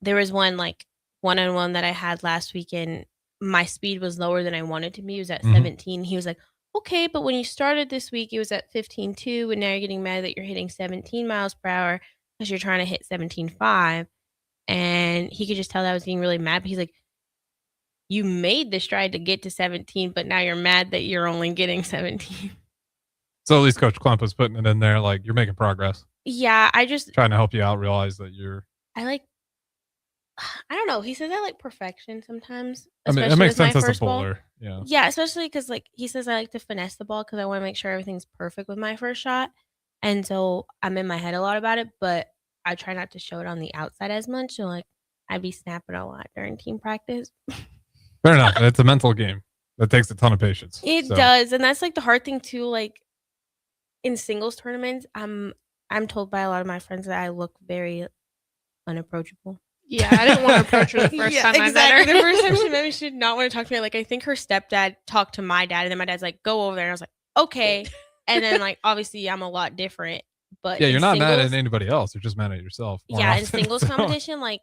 there was one like one-on-one that I had last weekend. My speed was lower than I wanted to be. It was at Mhm. 17. He was like, okay, but when you started this week, it was at 15.2, and now you're getting mad that you're hitting 17 miles per hour because you're trying to hit 17.5. And he could just tell that I was getting really mad. But he's like, you made the stride to get to 17, but now you're mad that you're only getting 17. So at least Coach Klump was putting it in there, like you're making progress, Yeah, trying to help you out, realize that you're. I like, I don't know. He says I like perfection sometimes, I mean, it especially makes with my sense as a first ball. bowler. Yeah. Yeah, especially because like he says I like to finesse the ball because I want to make sure everything's perfect with my first shot, and so I'm in my head a lot about it. But I try not to show it on the outside as much. So like I'd be snapping a lot during team practice. Fair enough. It's a mental game that takes a ton of patience. It So does, and that's like the hard thing too. Like in singles tournaments, I'm told by a lot of my friends that I look very unapproachable. Yeah, I didn't want to approach her the first Yeah, time I met exactly. her. The first time she met me, she did not want to talk to me. Like, I think her stepdad talked to my dad, and then my dad's like, "Go over there." And I was like, "Okay." And then, like, obviously, I'm a lot different. But yeah, in you're not mad at singles, anybody else. You're just mad at yourself. More yeah, in often. singles So- competition, like,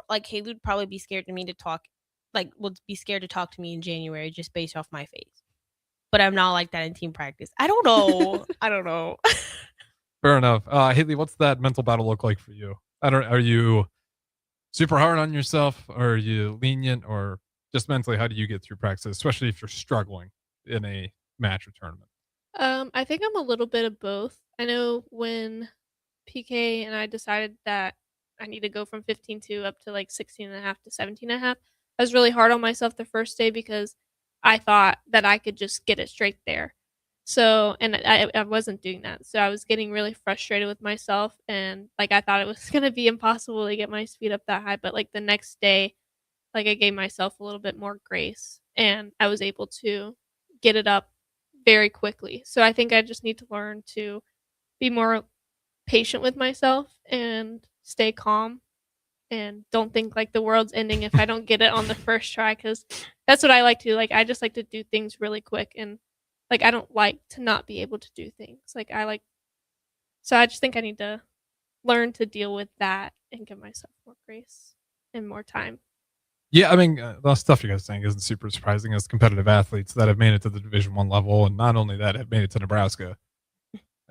like Haley would probably be scared to me to talk, like, would be scared to talk to me in January just based off my face. But I'm not like that in team practice. I don't know. I don't know. Fair enough. Haley, what's that mental battle look like for you? Are you super hard on yourself? Or are you lenient? Or just mentally, how do you get through practice, especially if you're struggling in a match or tournament? I think I'm a little bit of both. I know when PK and I decided that I need to go from 15.2 up to like 16.5 to 17.5, I was really hard on myself the first day because I thought that I could just get it straight there. So, and I wasn't doing that. So I was getting really frustrated with myself, and like I thought it was going to be impossible to get my speed up that high. But like the next day, like I gave myself a little bit more grace and I was able to get it up very quickly. So I think I just need to learn to be more patient with myself and stay calm and don't think like the world's ending if I don't get it on the first try, cuz that's what I like to do. Like I just like to do things really quick, and like I don't like to not be able to do things. Like so I just think I need to learn to deal with that and give myself more grace and more time. Yeah, I mean, the stuff you guys are saying isn't super surprising as competitive athletes that have made it to the Division One level, and not only that, have made it to Nebraska.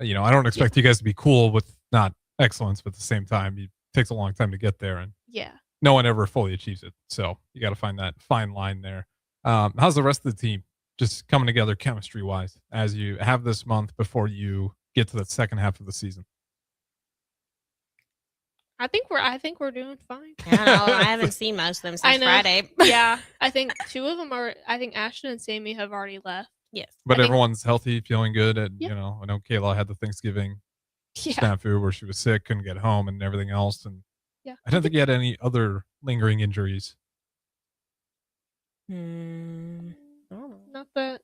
You know, I don't expect you guys to be cool with not excellence, but at the same time, it takes a long time to get there, and Yeah. no one ever fully achieves it. So you got to find that fine line there. How's the rest of the team just coming together chemistry wise as you have this month before you get to the second half of the season? I think we're doing fine. I don't know. I haven't seen most of them I since know. Friday. Yeah, I think 2 of them are. I think Ashton and Sammy have already left. Yes. But I think- everyone's healthy, feeling good. And, Yeah. you know, I know Kayla had the Thanksgiving Yeah, snafu where she was sick, couldn't get home and everything else. And yeah. I don't think you had any other lingering injuries. I don't know. Not that.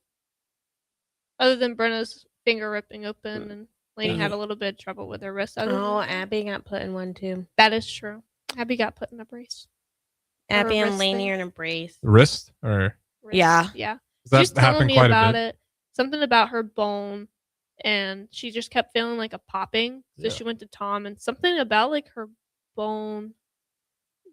Other than Brenna's finger ripping open, and Lainey had a little bit of trouble with her wrist. Other Oh, than that, Abby got put in one too. that is true. Abby got put in a brace. Abby and wrist Lainey thing. are in a brace. Wrist or Wrist. Yeah. Yeah. does that She was telling happen me quite a about bit? it. Something about her bone, and she just kept feeling like a popping. So Yeah. she went to Tom, and something about like her bone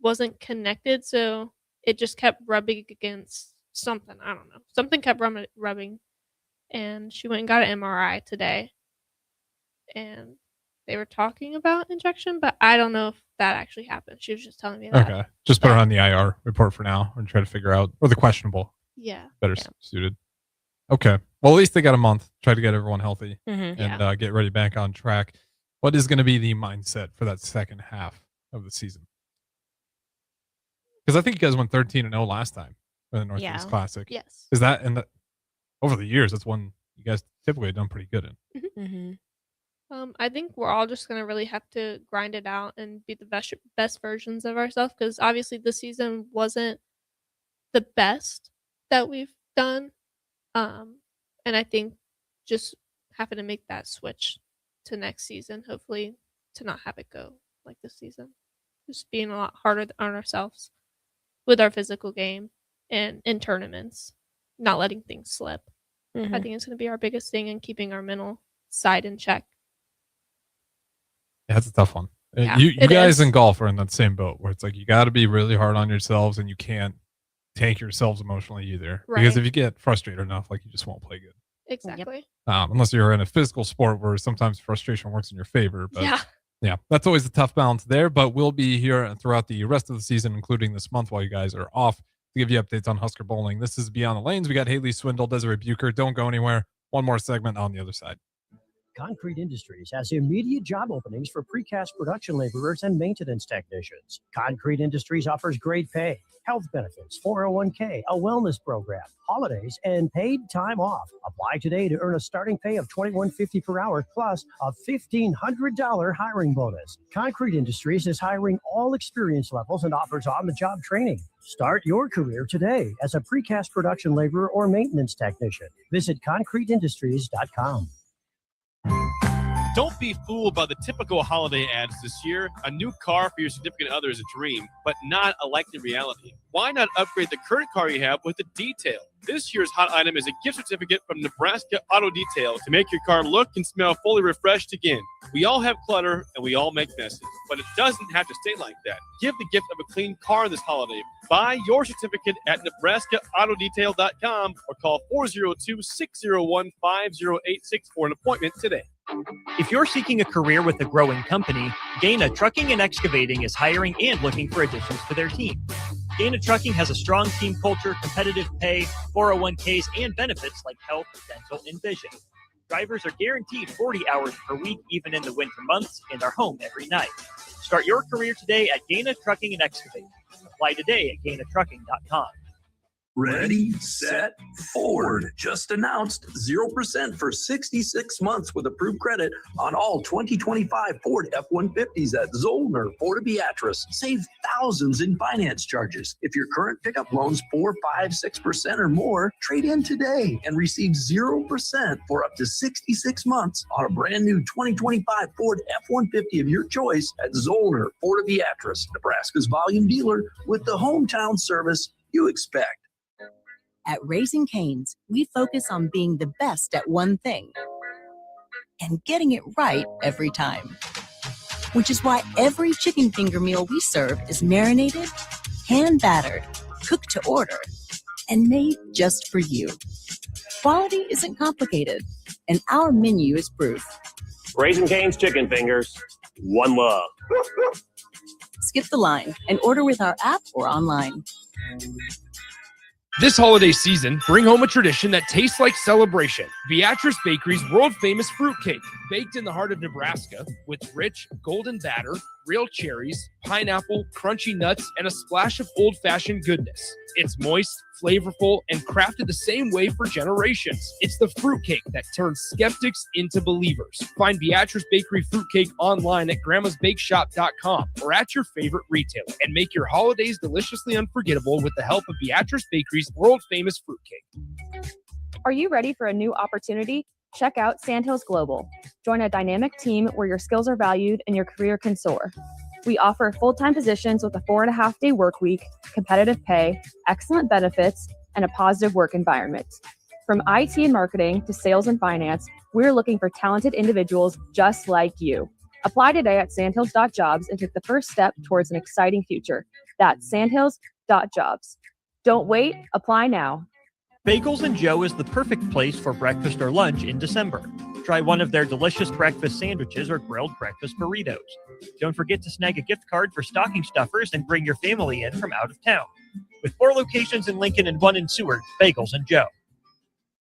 wasn't connected, so it just kept rubbing against something. I don't know. Something kept rubbing, and she went and got an MRI today, and they were talking about injection, but I don't know if that actually happened. She was just telling me that. Okay. Just put her on the IR report for now and try to figure out, or the questionable, Yeah. better suited. Okay. Well, at least they got a month. Try to get everyone healthy Mm-hmm. and get ready back on track. What is going to be the mindset for that second half of the season? Because I think you guys went 13-0 last time in the Northeast Classic. Yes. Is that, and over the years, that's one you guys typically have done pretty good in. Mm-hmm. I think we're all just gonna really have to grind it out and be the best versions of ourselves, because obviously this season wasn't the best that we've done, and I think just having to make that switch to next season, hopefully, to not have it go like this season, just being a lot harder on ourselves with our physical game and in tournaments, not letting things slip. Mm-hmm. I think it's gonna be our biggest thing, and keeping our mental side in check. Yeah, that's a tough one. Yeah, You it guys is. in golf are in that same boat where it's like you got to be really hard on yourselves and you can't tank yourselves emotionally either. Because Right. if you get frustrated enough, like you just won't play good. Exactly. Unless you're in a physical sport where sometimes frustration works in your favor. But Yeah. yeah, that's always a tough balance there. But we'll be here throughout the rest of the season, including this month while you guys are off, to give you updates on Husker Bowling. This is Beyond the Lanes. We got Haley Swindle, Desiree Buchert. Don't go anywhere. One more segment on the other side. Concrete Industries has immediate job openings for precast production laborers and maintenance technicians. Concrete Industries offers great pay, health benefits, 401k, a wellness program, holidays, and paid time off. Apply today to earn a starting pay of $21.50 per hour plus a $1,500 hiring bonus. Concrete Industries is hiring all experience levels and offers on-the-job training. Start your career today as a precast production laborer or maintenance technician. Visit concreteindustries.com. Don't be fooled by the typical holiday ads this year. A new car for your significant other is a dream, but not a likely reality. Why not upgrade the current car you have with a detail? This year's hot item is a gift certificate from Nebraska Auto Detail to make your car look and smell fully refreshed again. We all have clutter and we all make messes, but it doesn't have to stay like that. Give the gift of a clean car this holiday. Buy your certificate at NebraskaAutoDetail.com or call 402-601-5086 for an appointment today. If you're seeking a career with a growing company, Gaina Trucking and Excavating is hiring and looking for additions to their team. Gaina Trucking has a strong team culture, competitive pay, 401ks, and benefits like health, dental, and vision. Drivers are guaranteed 40 hours per week, even in the winter months, and are home every night. Start your career today at Gaina Trucking and Excavating. Apply today at GainaTrucking.com. Ready, set, forward. Just announced 0% for 66 months with approved credit on all 2025 Ford F-150s at Zollner, Fort Beatrice. Save thousands in finance charges. If your current pickup loan's 4, 5, 6% or more, trade in today and receive 0% for up to 66 months on a brand new 2025 Ford F-150 of your choice at Zollner, Fort Beatrice, Nebraska's volume dealer with the hometown service you expect. At Raising Cane's, we focus on being the best at one thing and getting it right every time. Which is why every chicken finger meal we serve is marinated, hand-battered, cooked to order, and made just for you. Quality isn't complicated, and our menu is proof. Raising Cane's Chicken Fingers, one love. Skip the line and order with our app or online. This holiday season, bring home a tradition that tastes like celebration. Beatrice Bakery's world-famous fruitcake, baked in the heart of Nebraska with rich golden batter, real cherries, pineapple, crunchy nuts, and a splash of old-fashioned goodness. It's moist, flavorful, and crafted the same way for generations. It's the fruitcake that turns skeptics into believers. Find Beatrice Bakery Fruitcake online at grandmasbakeshop.com or at your favorite retailer, and make your holidays deliciously unforgettable with the help of Beatrice Bakery's world-famous fruitcake. Are you ready for a new opportunity? Check out Sandhills Global. Join a dynamic team where your skills are valued and your career can soar. We offer full-time positions with a 4.5-day work week, competitive pay, excellent benefits, and a positive work environment. From IT and marketing to sales and finance, we're looking for talented individuals just like you. Apply today at sandhills.jobs and take the first step towards an exciting future. That's sandhills.jobs. Don't wait, apply now. Bagels and Joe is the perfect place for breakfast or lunch in December. Try one of their delicious breakfast sandwiches or grilled breakfast burritos. Don't forget to snag a gift card for stocking stuffers and bring your family in from out of town. With 4 locations in Lincoln and 1 in Seward, Bagels and Joe.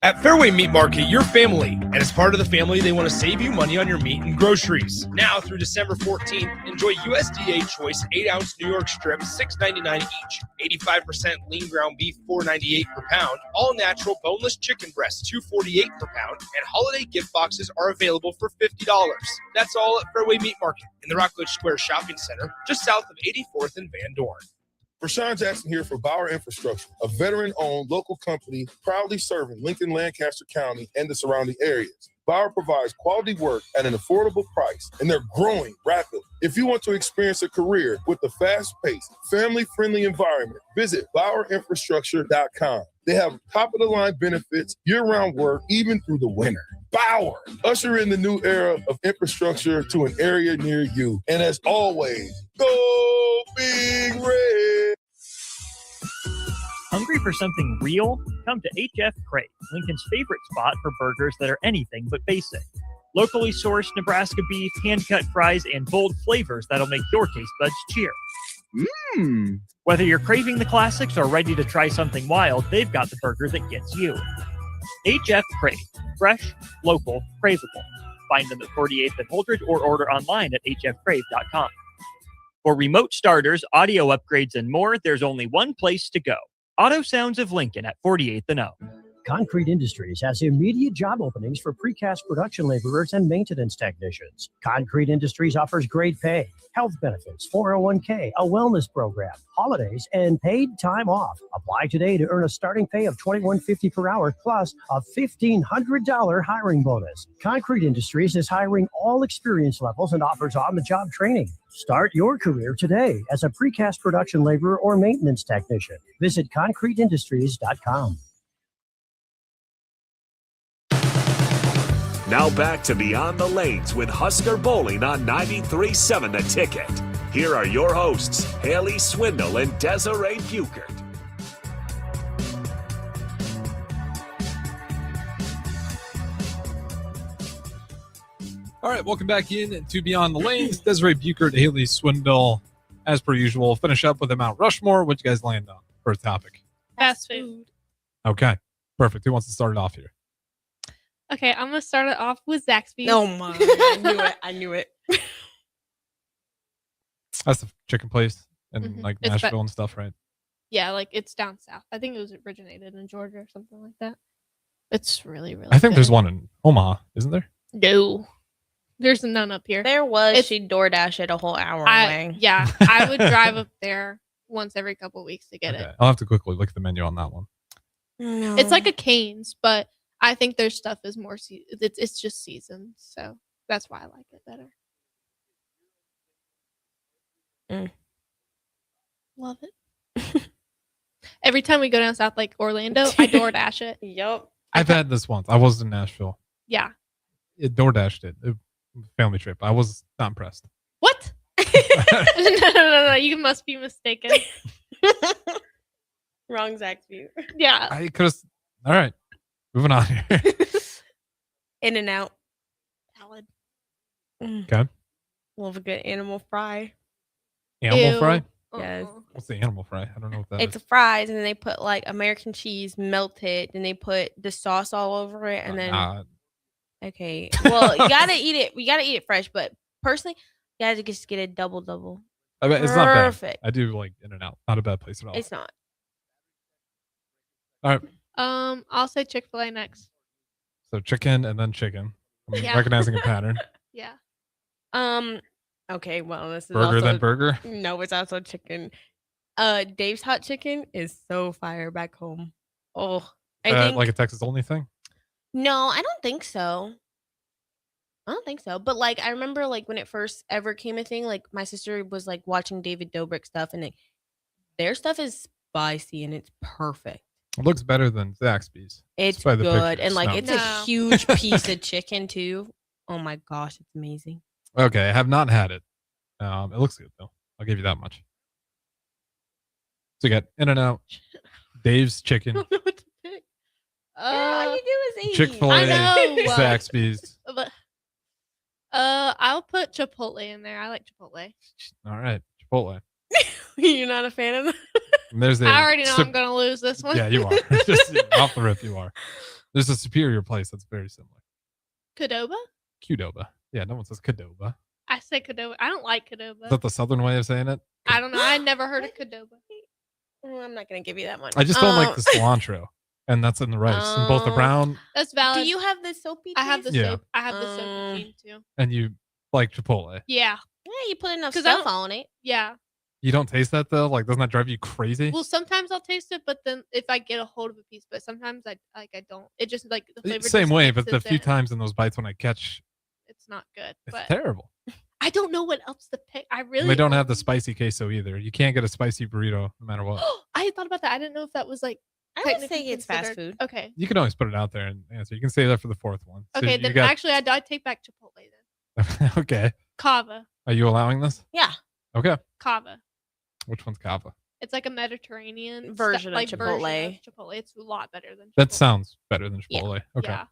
At Fairway Meat Market, you're family, and as part of the family, they want to save you money on your meat and groceries. Now through December 14th, enjoy USDA Choice 8-ounce New York strips, $6.99 each, 85% lean ground beef, $4.98 per pound, all natural boneless chicken breasts, $2.48 per pound, and holiday gift boxes are available for $50. That's all at Fairway Meat Market in the Rockledge Square Shopping Center, just south of 84th and Van Dorn. Rashawn Jackson here for Bauer Infrastructure, a veteran-owned local company proudly serving Lincoln, Lancaster County, and the surrounding areas. Bauer provides quality work at an affordable price, and they're growing rapidly. If you want to experience a career with a fast-paced, family-friendly environment, visit BauerInfrastructure.com. They have top-of-the-line benefits, year-round work, even through the winter. Bauer, usher in the new era of infrastructure to an area near you. And as always, go Big Red! Hungry for something real? Come to HF Crave, Lincoln's favorite spot for burgers that are anything but basic. Locally sourced Nebraska beef, hand-cut fries, and bold flavors that'll make your taste buds cheer. Whether you're craving the classics or ready to try something wild, they've got the burger that gets you. HF Crave. Fresh, local, craveable. Find them at 48th and Holdridge or order online at hfcrave.com. For remote starters, audio upgrades, and more, there's only one place to go. Auto Sounds of Lincoln at 48th and O. Concrete Industries has immediate job openings for precast production laborers and maintenance technicians. Concrete Industries offers great pay, health benefits, 401k, a wellness program, holidays, and paid time off. Apply today to earn a starting pay of $21.50 per hour plus a $1,500 hiring bonus. Concrete Industries is hiring all experience levels and offers on-the-job training. Start your career today as a precast production laborer or maintenance technician. Visit concreteindustries.com. Now back to Beyond the Lanes with Husker Bowling on 93.7 The Ticket. Here are your hosts, Haley Swindle and Desiree Buchert. All right, welcome back in to Beyond the Lanes. Desiree Buchert, Haley Swindle, as per usual. Finish up with a Mount Rushmore. What you guys land on for a topic? Fast food. Okay, perfect. Who wants to start it off here? Okay, I'm gonna start it off with Zaxby's. Oh my! I knew it. I knew it. That's the chicken place in like It's Nashville and stuff, right? Yeah, like it's down south. I think it was originated in Georgia or something like that. It's really, really. I think there's good. one in Omaha, isn't there? No, there's none up here. There was. She DoorDash it a whole hour away. Yeah, I would drive up there once every couple of weeks to get it. I'll have to quickly look at the menu on that one. No. It's like a Cane's, but I think their stuff is more. It's just seasoned, so that's why I like it better. Love it. Every time we go down south, like Orlando, I DoorDash it. Yep. I've had this once. I was in Nashville. Yeah. It DoorDashed it. It was a family trip. I was not impressed. What? No. You must be mistaken. Wrong Zaxby. Yeah. I could have. All right. Moving on here. In and out. Salad. Okay. Love a good animal fry. Animal fry? Yes. What's the animal fry? I don't know what that It's is. fries, and then they put like American cheese melted, and they put the sauce all over it, and then. Okay. Well, you gotta eat it. We gotta eat it fresh. But personally, You guys just get a double. I mean, it's not bad. Perfect. I do like In-N-Out. Not a bad place at all. It's not. All right. I'll say Chick-fil-A next. So chicken and then chicken. I'm Yeah. recognizing a pattern. Yeah. Okay, well, this is Burger also, then burger? No, it's also chicken. Dave's hot chicken is so fire back home. Oh, I think Like a Texas only thing? no, I don't think so. But like I remember like when it first ever came a thing, like my sister was like watching David Dobrik stuff and their stuff is spicy and it's perfect. It looks better than Zaxby's. It's by the good. pictures. And like No. it's a huge piece of chicken too. Oh my gosh, it's amazing. Okay, I have not had it. It looks good though. I'll give you that much. So you got In-N-Out, Dave's Chicken, All you do is eat. Chick-fil-A, I know. Zaxby's. But I'll put Chipotle in there. I like Chipotle. All right, Chipotle. You're not a fan of them? And there's I already know I'm gonna lose this one. Yeah, you are. Just off the rip, you are. There's a superior place that's very similar. Qdoba? Qdoba. Yeah, no one says Qdoba. I say Qdoba. I don't like Qdoba. Is that the southern way of saying it? I don't know. I never heard of Qdoba. I'm not gonna give you that one. I just don't like the cilantro, and that's in the rice. And both the brown That's valid. Do you have the soapy? I have the Yeah. soap. I have the soapy gene too. and you like Chipotle. Yeah. Yeah, you put enough 'Cause I stuff don't- on it. Yeah. You don't taste that though? Like, doesn't that drive you crazy? Well, sometimes I'll taste it, but then if I get a hold of a piece, but sometimes I don't. It just like the flavor. Same just way, but the mixes few in. times in those bites when I catch, It's not good. it's But terrible. I don't know what else to pick. I And really. they don't have the spicy queso either. You can't get a spicy burrito no matter what. I had thought about that. I didn't know if that was like. I would technically say it's fast considered- food. Okay. You can always put it out there and answer. You can say that for the fourth one. So Okay. you Then got- actually, I'd take back Chipotle then. Okay. Kava. Are you allowing this? Yeah. Okay. Kava. Which one's kava? It's like a Mediterranean Version of version Chipotle. of Chipotle. It's a lot better than. That sounds better than Yeah. Chipotle. Okay. Yeah.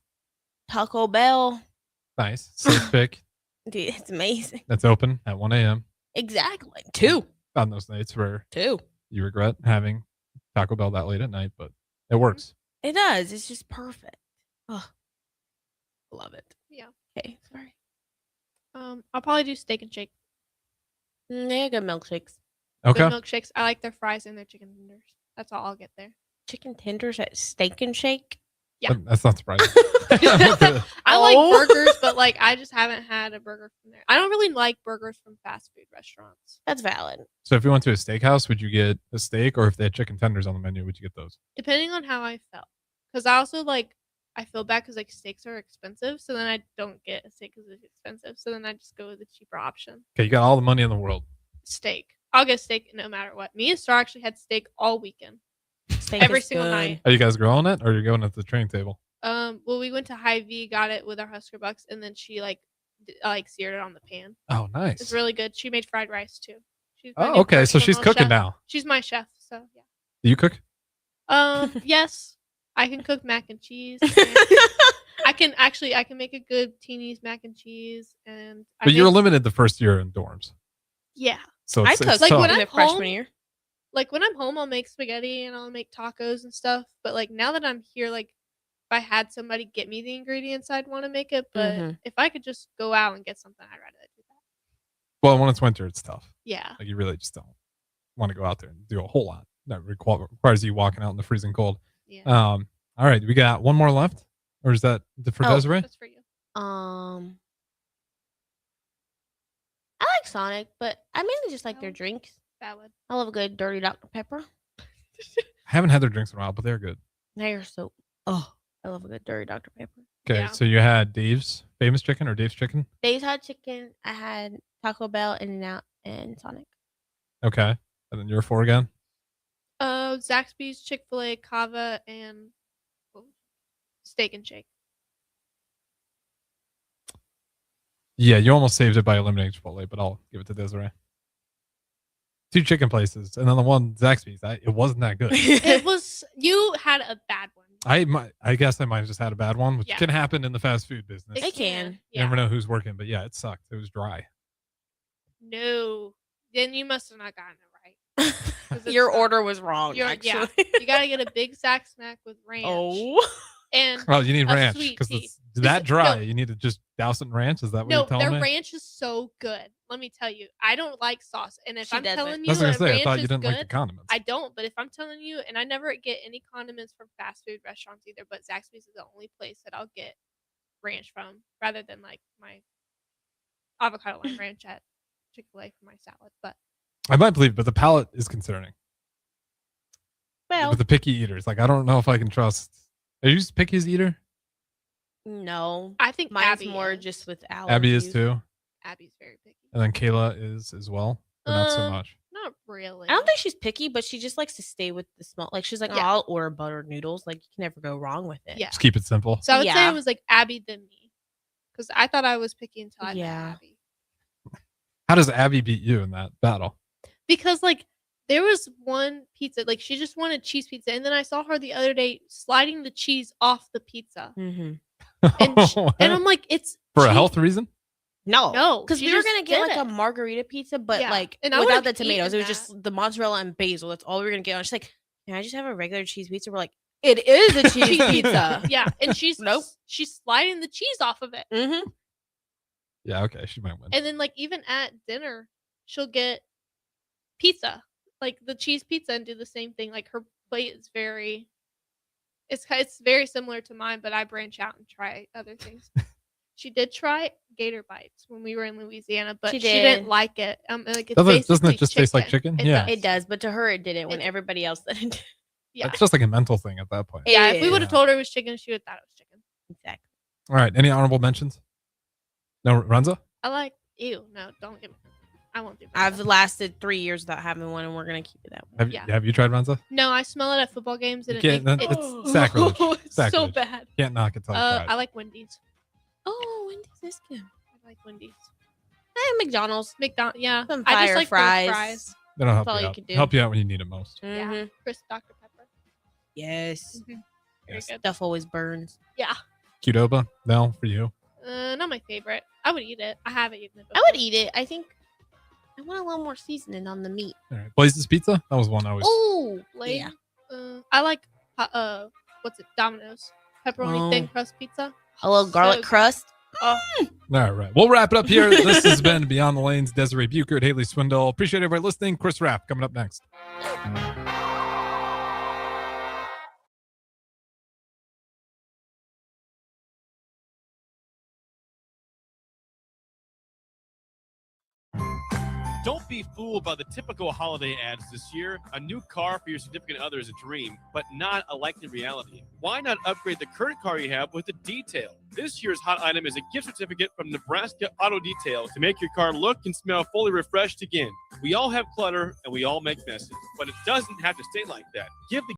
Taco Bell. Nice. Safe pick. Dude, it's amazing. That's open at 1 a.m. Exactly. 2. on those nights where 2. you regret having Taco Bell that late at night, but it works. It does. It's just perfect. Oh, love it. Yeah. Okay, sorry. I'll probably do steak and shake. Yeah, good milkshakes. Okay. Good milkshakes. I like their fries and their chicken tenders. That's all I'll get there. Chicken tenders at Steak and Shake. Yeah. That's not surprising. I like Oh. burgers, but like I just haven't had a burger from there. I don't really like burgers from fast food restaurants. That's valid. So if you went to a steakhouse, would you get a steak, or if they had chicken tenders on the menu, would you get those? Depending on how I felt. Because I also like, I feel bad because like steaks are expensive. So then I don't get a steak because it's expensive. So then I just go with the cheaper option. Okay, you got all the money in the world. Steak. I'll get steak no matter what. Me and Star actually had steak all weekend. Steak Every is single good. night. Are you guys grilling it, or are you going at the training table? Well, we went to Hy-Vee, got it with our Husker Bucks, and then she like seared it on the pan. Oh, nice. It's really good. She made fried rice too. She's my Oh, new okay. So she's personal cooking chef. now. She's my chef, so yeah. Do you cook? Yes, I can cook mac and cheese. and I can make a good teeny's mac and cheese, and But you were limited the first year in dorms. yeah. So I it's cooked like tough. when in I'm the freshman home, year. like when I'm home, I'll make spaghetti and I'll make tacos and stuff. But like now that I'm here, like if I had somebody get me the ingredients, I'd want to make it. But Mhm. if I could just go out and get something, I'd rather do that. Well, when it's winter, it's tough. Yeah. Like you really just don't want to go out there and do a whole lot. That requires you walking out in the freezing cold. Yeah. All right, we got one more left, or is that for Desiree? That's for you. I like Sonic, but I mainly just like their drinks. Valid. I love a good dirty Dr. Pepper. I haven't had their drinks in a while, but they're good. They're so I love a good dirty Dr. Pepper. Okay, Yeah. so you had Dave's Famous Chicken or Dave's Chicken? Dave's Hot Chicken. I had Taco Bell, In-N-Out, and Sonic. Okay, and then you're 4 again. Zaxby's, Chick-fil-A, Kava, and Steak and Shake. Yeah, you almost saved it by eliminating Chipotle, but I'll give it to Desiree. 2 chicken places, and then the one Zaxby's. It wasn't that good. It was. You had a bad one. I guess I might have just had a bad one, which Yeah. can happen in the fast food business. It can. You never know who's working, but yeah, it sucked. It was dry. No. Then you must have not gotten it right. 'Cause it's Your not- order was wrong, Yeah. actually. You gotta get a big Zax snack with ranch. Oh. And Well, you need a ranch sweet because tea. It's that dry. You need to just douse it in ranch. Is that what you're telling their me? ranch is so good. Let me tell you, I don't like sauce, and if She I'm doesn't. telling you, That's what I was gonna say. I ranch thought you is didn't like the good, condiments. I don't. But if I'm telling you, and I never get any condiments from fast food restaurants either, but Zaxby's is the only place that I'll get ranch from, rather than like my avocado lime ranch at Chick-fil-A for my salad. But I might believe, but the palate is concerning. Well, With the picky eaters, like I don't know if I can trust. Are you picky as eater? no. I think Mine's Abby more is. just with allergies. Abby is too, Abby's very picky. and then Kayla is as well, or not so much. Not really. I don't think she's picky, but she just likes to stay with the small. Like she's like, oh, Yeah. I'll order buttered noodles. Like you can never go wrong with it. Yeah. Just keep it simple. So I would say Yeah. it was like Abby than me, because I thought I was picky until I met Yeah. Abby. How does Abby beat you in that battle? Because like there was one pizza, like she just wanted cheese pizza, and then I saw her the other day sliding the cheese off the pizza, Mm-hmm. and I'm like, it's For a cheese- health reason? No, because she we were just gonna get did like a it. margarita pizza, but Yeah, like and I without would've the tomatoes. It eaten was that. just the mozzarella and basil. That's all we were gonna get on. She's like, can I just have a regular cheese pizza? We're like, it is a cheese pizza. Yeah, and she's Nope. she's sliding the cheese off of it, Mm-hmm. Yeah, okay, she might win. and then like even at dinner, she'll get pizza, like the cheese pizza, and do the same thing. Like her plate is very, it's very similar to mine, but I branch out and try other things. She did try gator bites when we were in Louisiana, but She she didn't did. like it. Like it's Doesn't it basically just taste like chicken? It Yeah. does. It does, but to her it didn't. When everybody else said it. Yeah. It's just like a mental thing at that point. Yeah, if we would have Yeah. told her it was chicken, she would have thought it was chicken. Exactly. All right, any honorable mentions? No, Renza? I like no, don't give me. I won't do that. I've lasted 3 years without having one, and we're gonna keep it that way. Have you tried Renza? No, I smell it at football games and You it can't- makes it's sacrilege. It's so Sacrilege. bad. Can't knock it till you try it. I like Wendy's. Oh, Wendy's is good. I like Wendy's. McDonald's. Yeah. Some I fire just like fries. French fries. They don't help That's all you you out. can do. Help you out when you need it most. Yeah. Mhm. Crisp Dr. Pepper. Yes. Very good. Stuff always burns. Yeah. Qdoba? No, for you. Not my favorite. I would eat it. I haven't eaten it. I would eat it. I think I want a little more seasoning on the meat. All right. Blaze's Pizza? That was one I was. Oh, Late. yeah. I like what's it? Domino's pepperoni Oh. thin crust pizza. A little garlic So- crust. Oh, All right. We'll wrap it up here. This has been Beyond the Lanes. Desiree Buchert, Haley Swindle. Appreciate everybody listening. Chris Rapp coming up next. Don't be fooled by the typical holiday ads this year. A new car for your significant other is a dream, but not a likely reality. Why not upgrade the current car you have with a detail? This year's hot item is a gift certificate from Nebraska Auto Detail to make your car look and smell fully refreshed again. We all have clutter and we all make messes, but it doesn't have to stay like that. Give the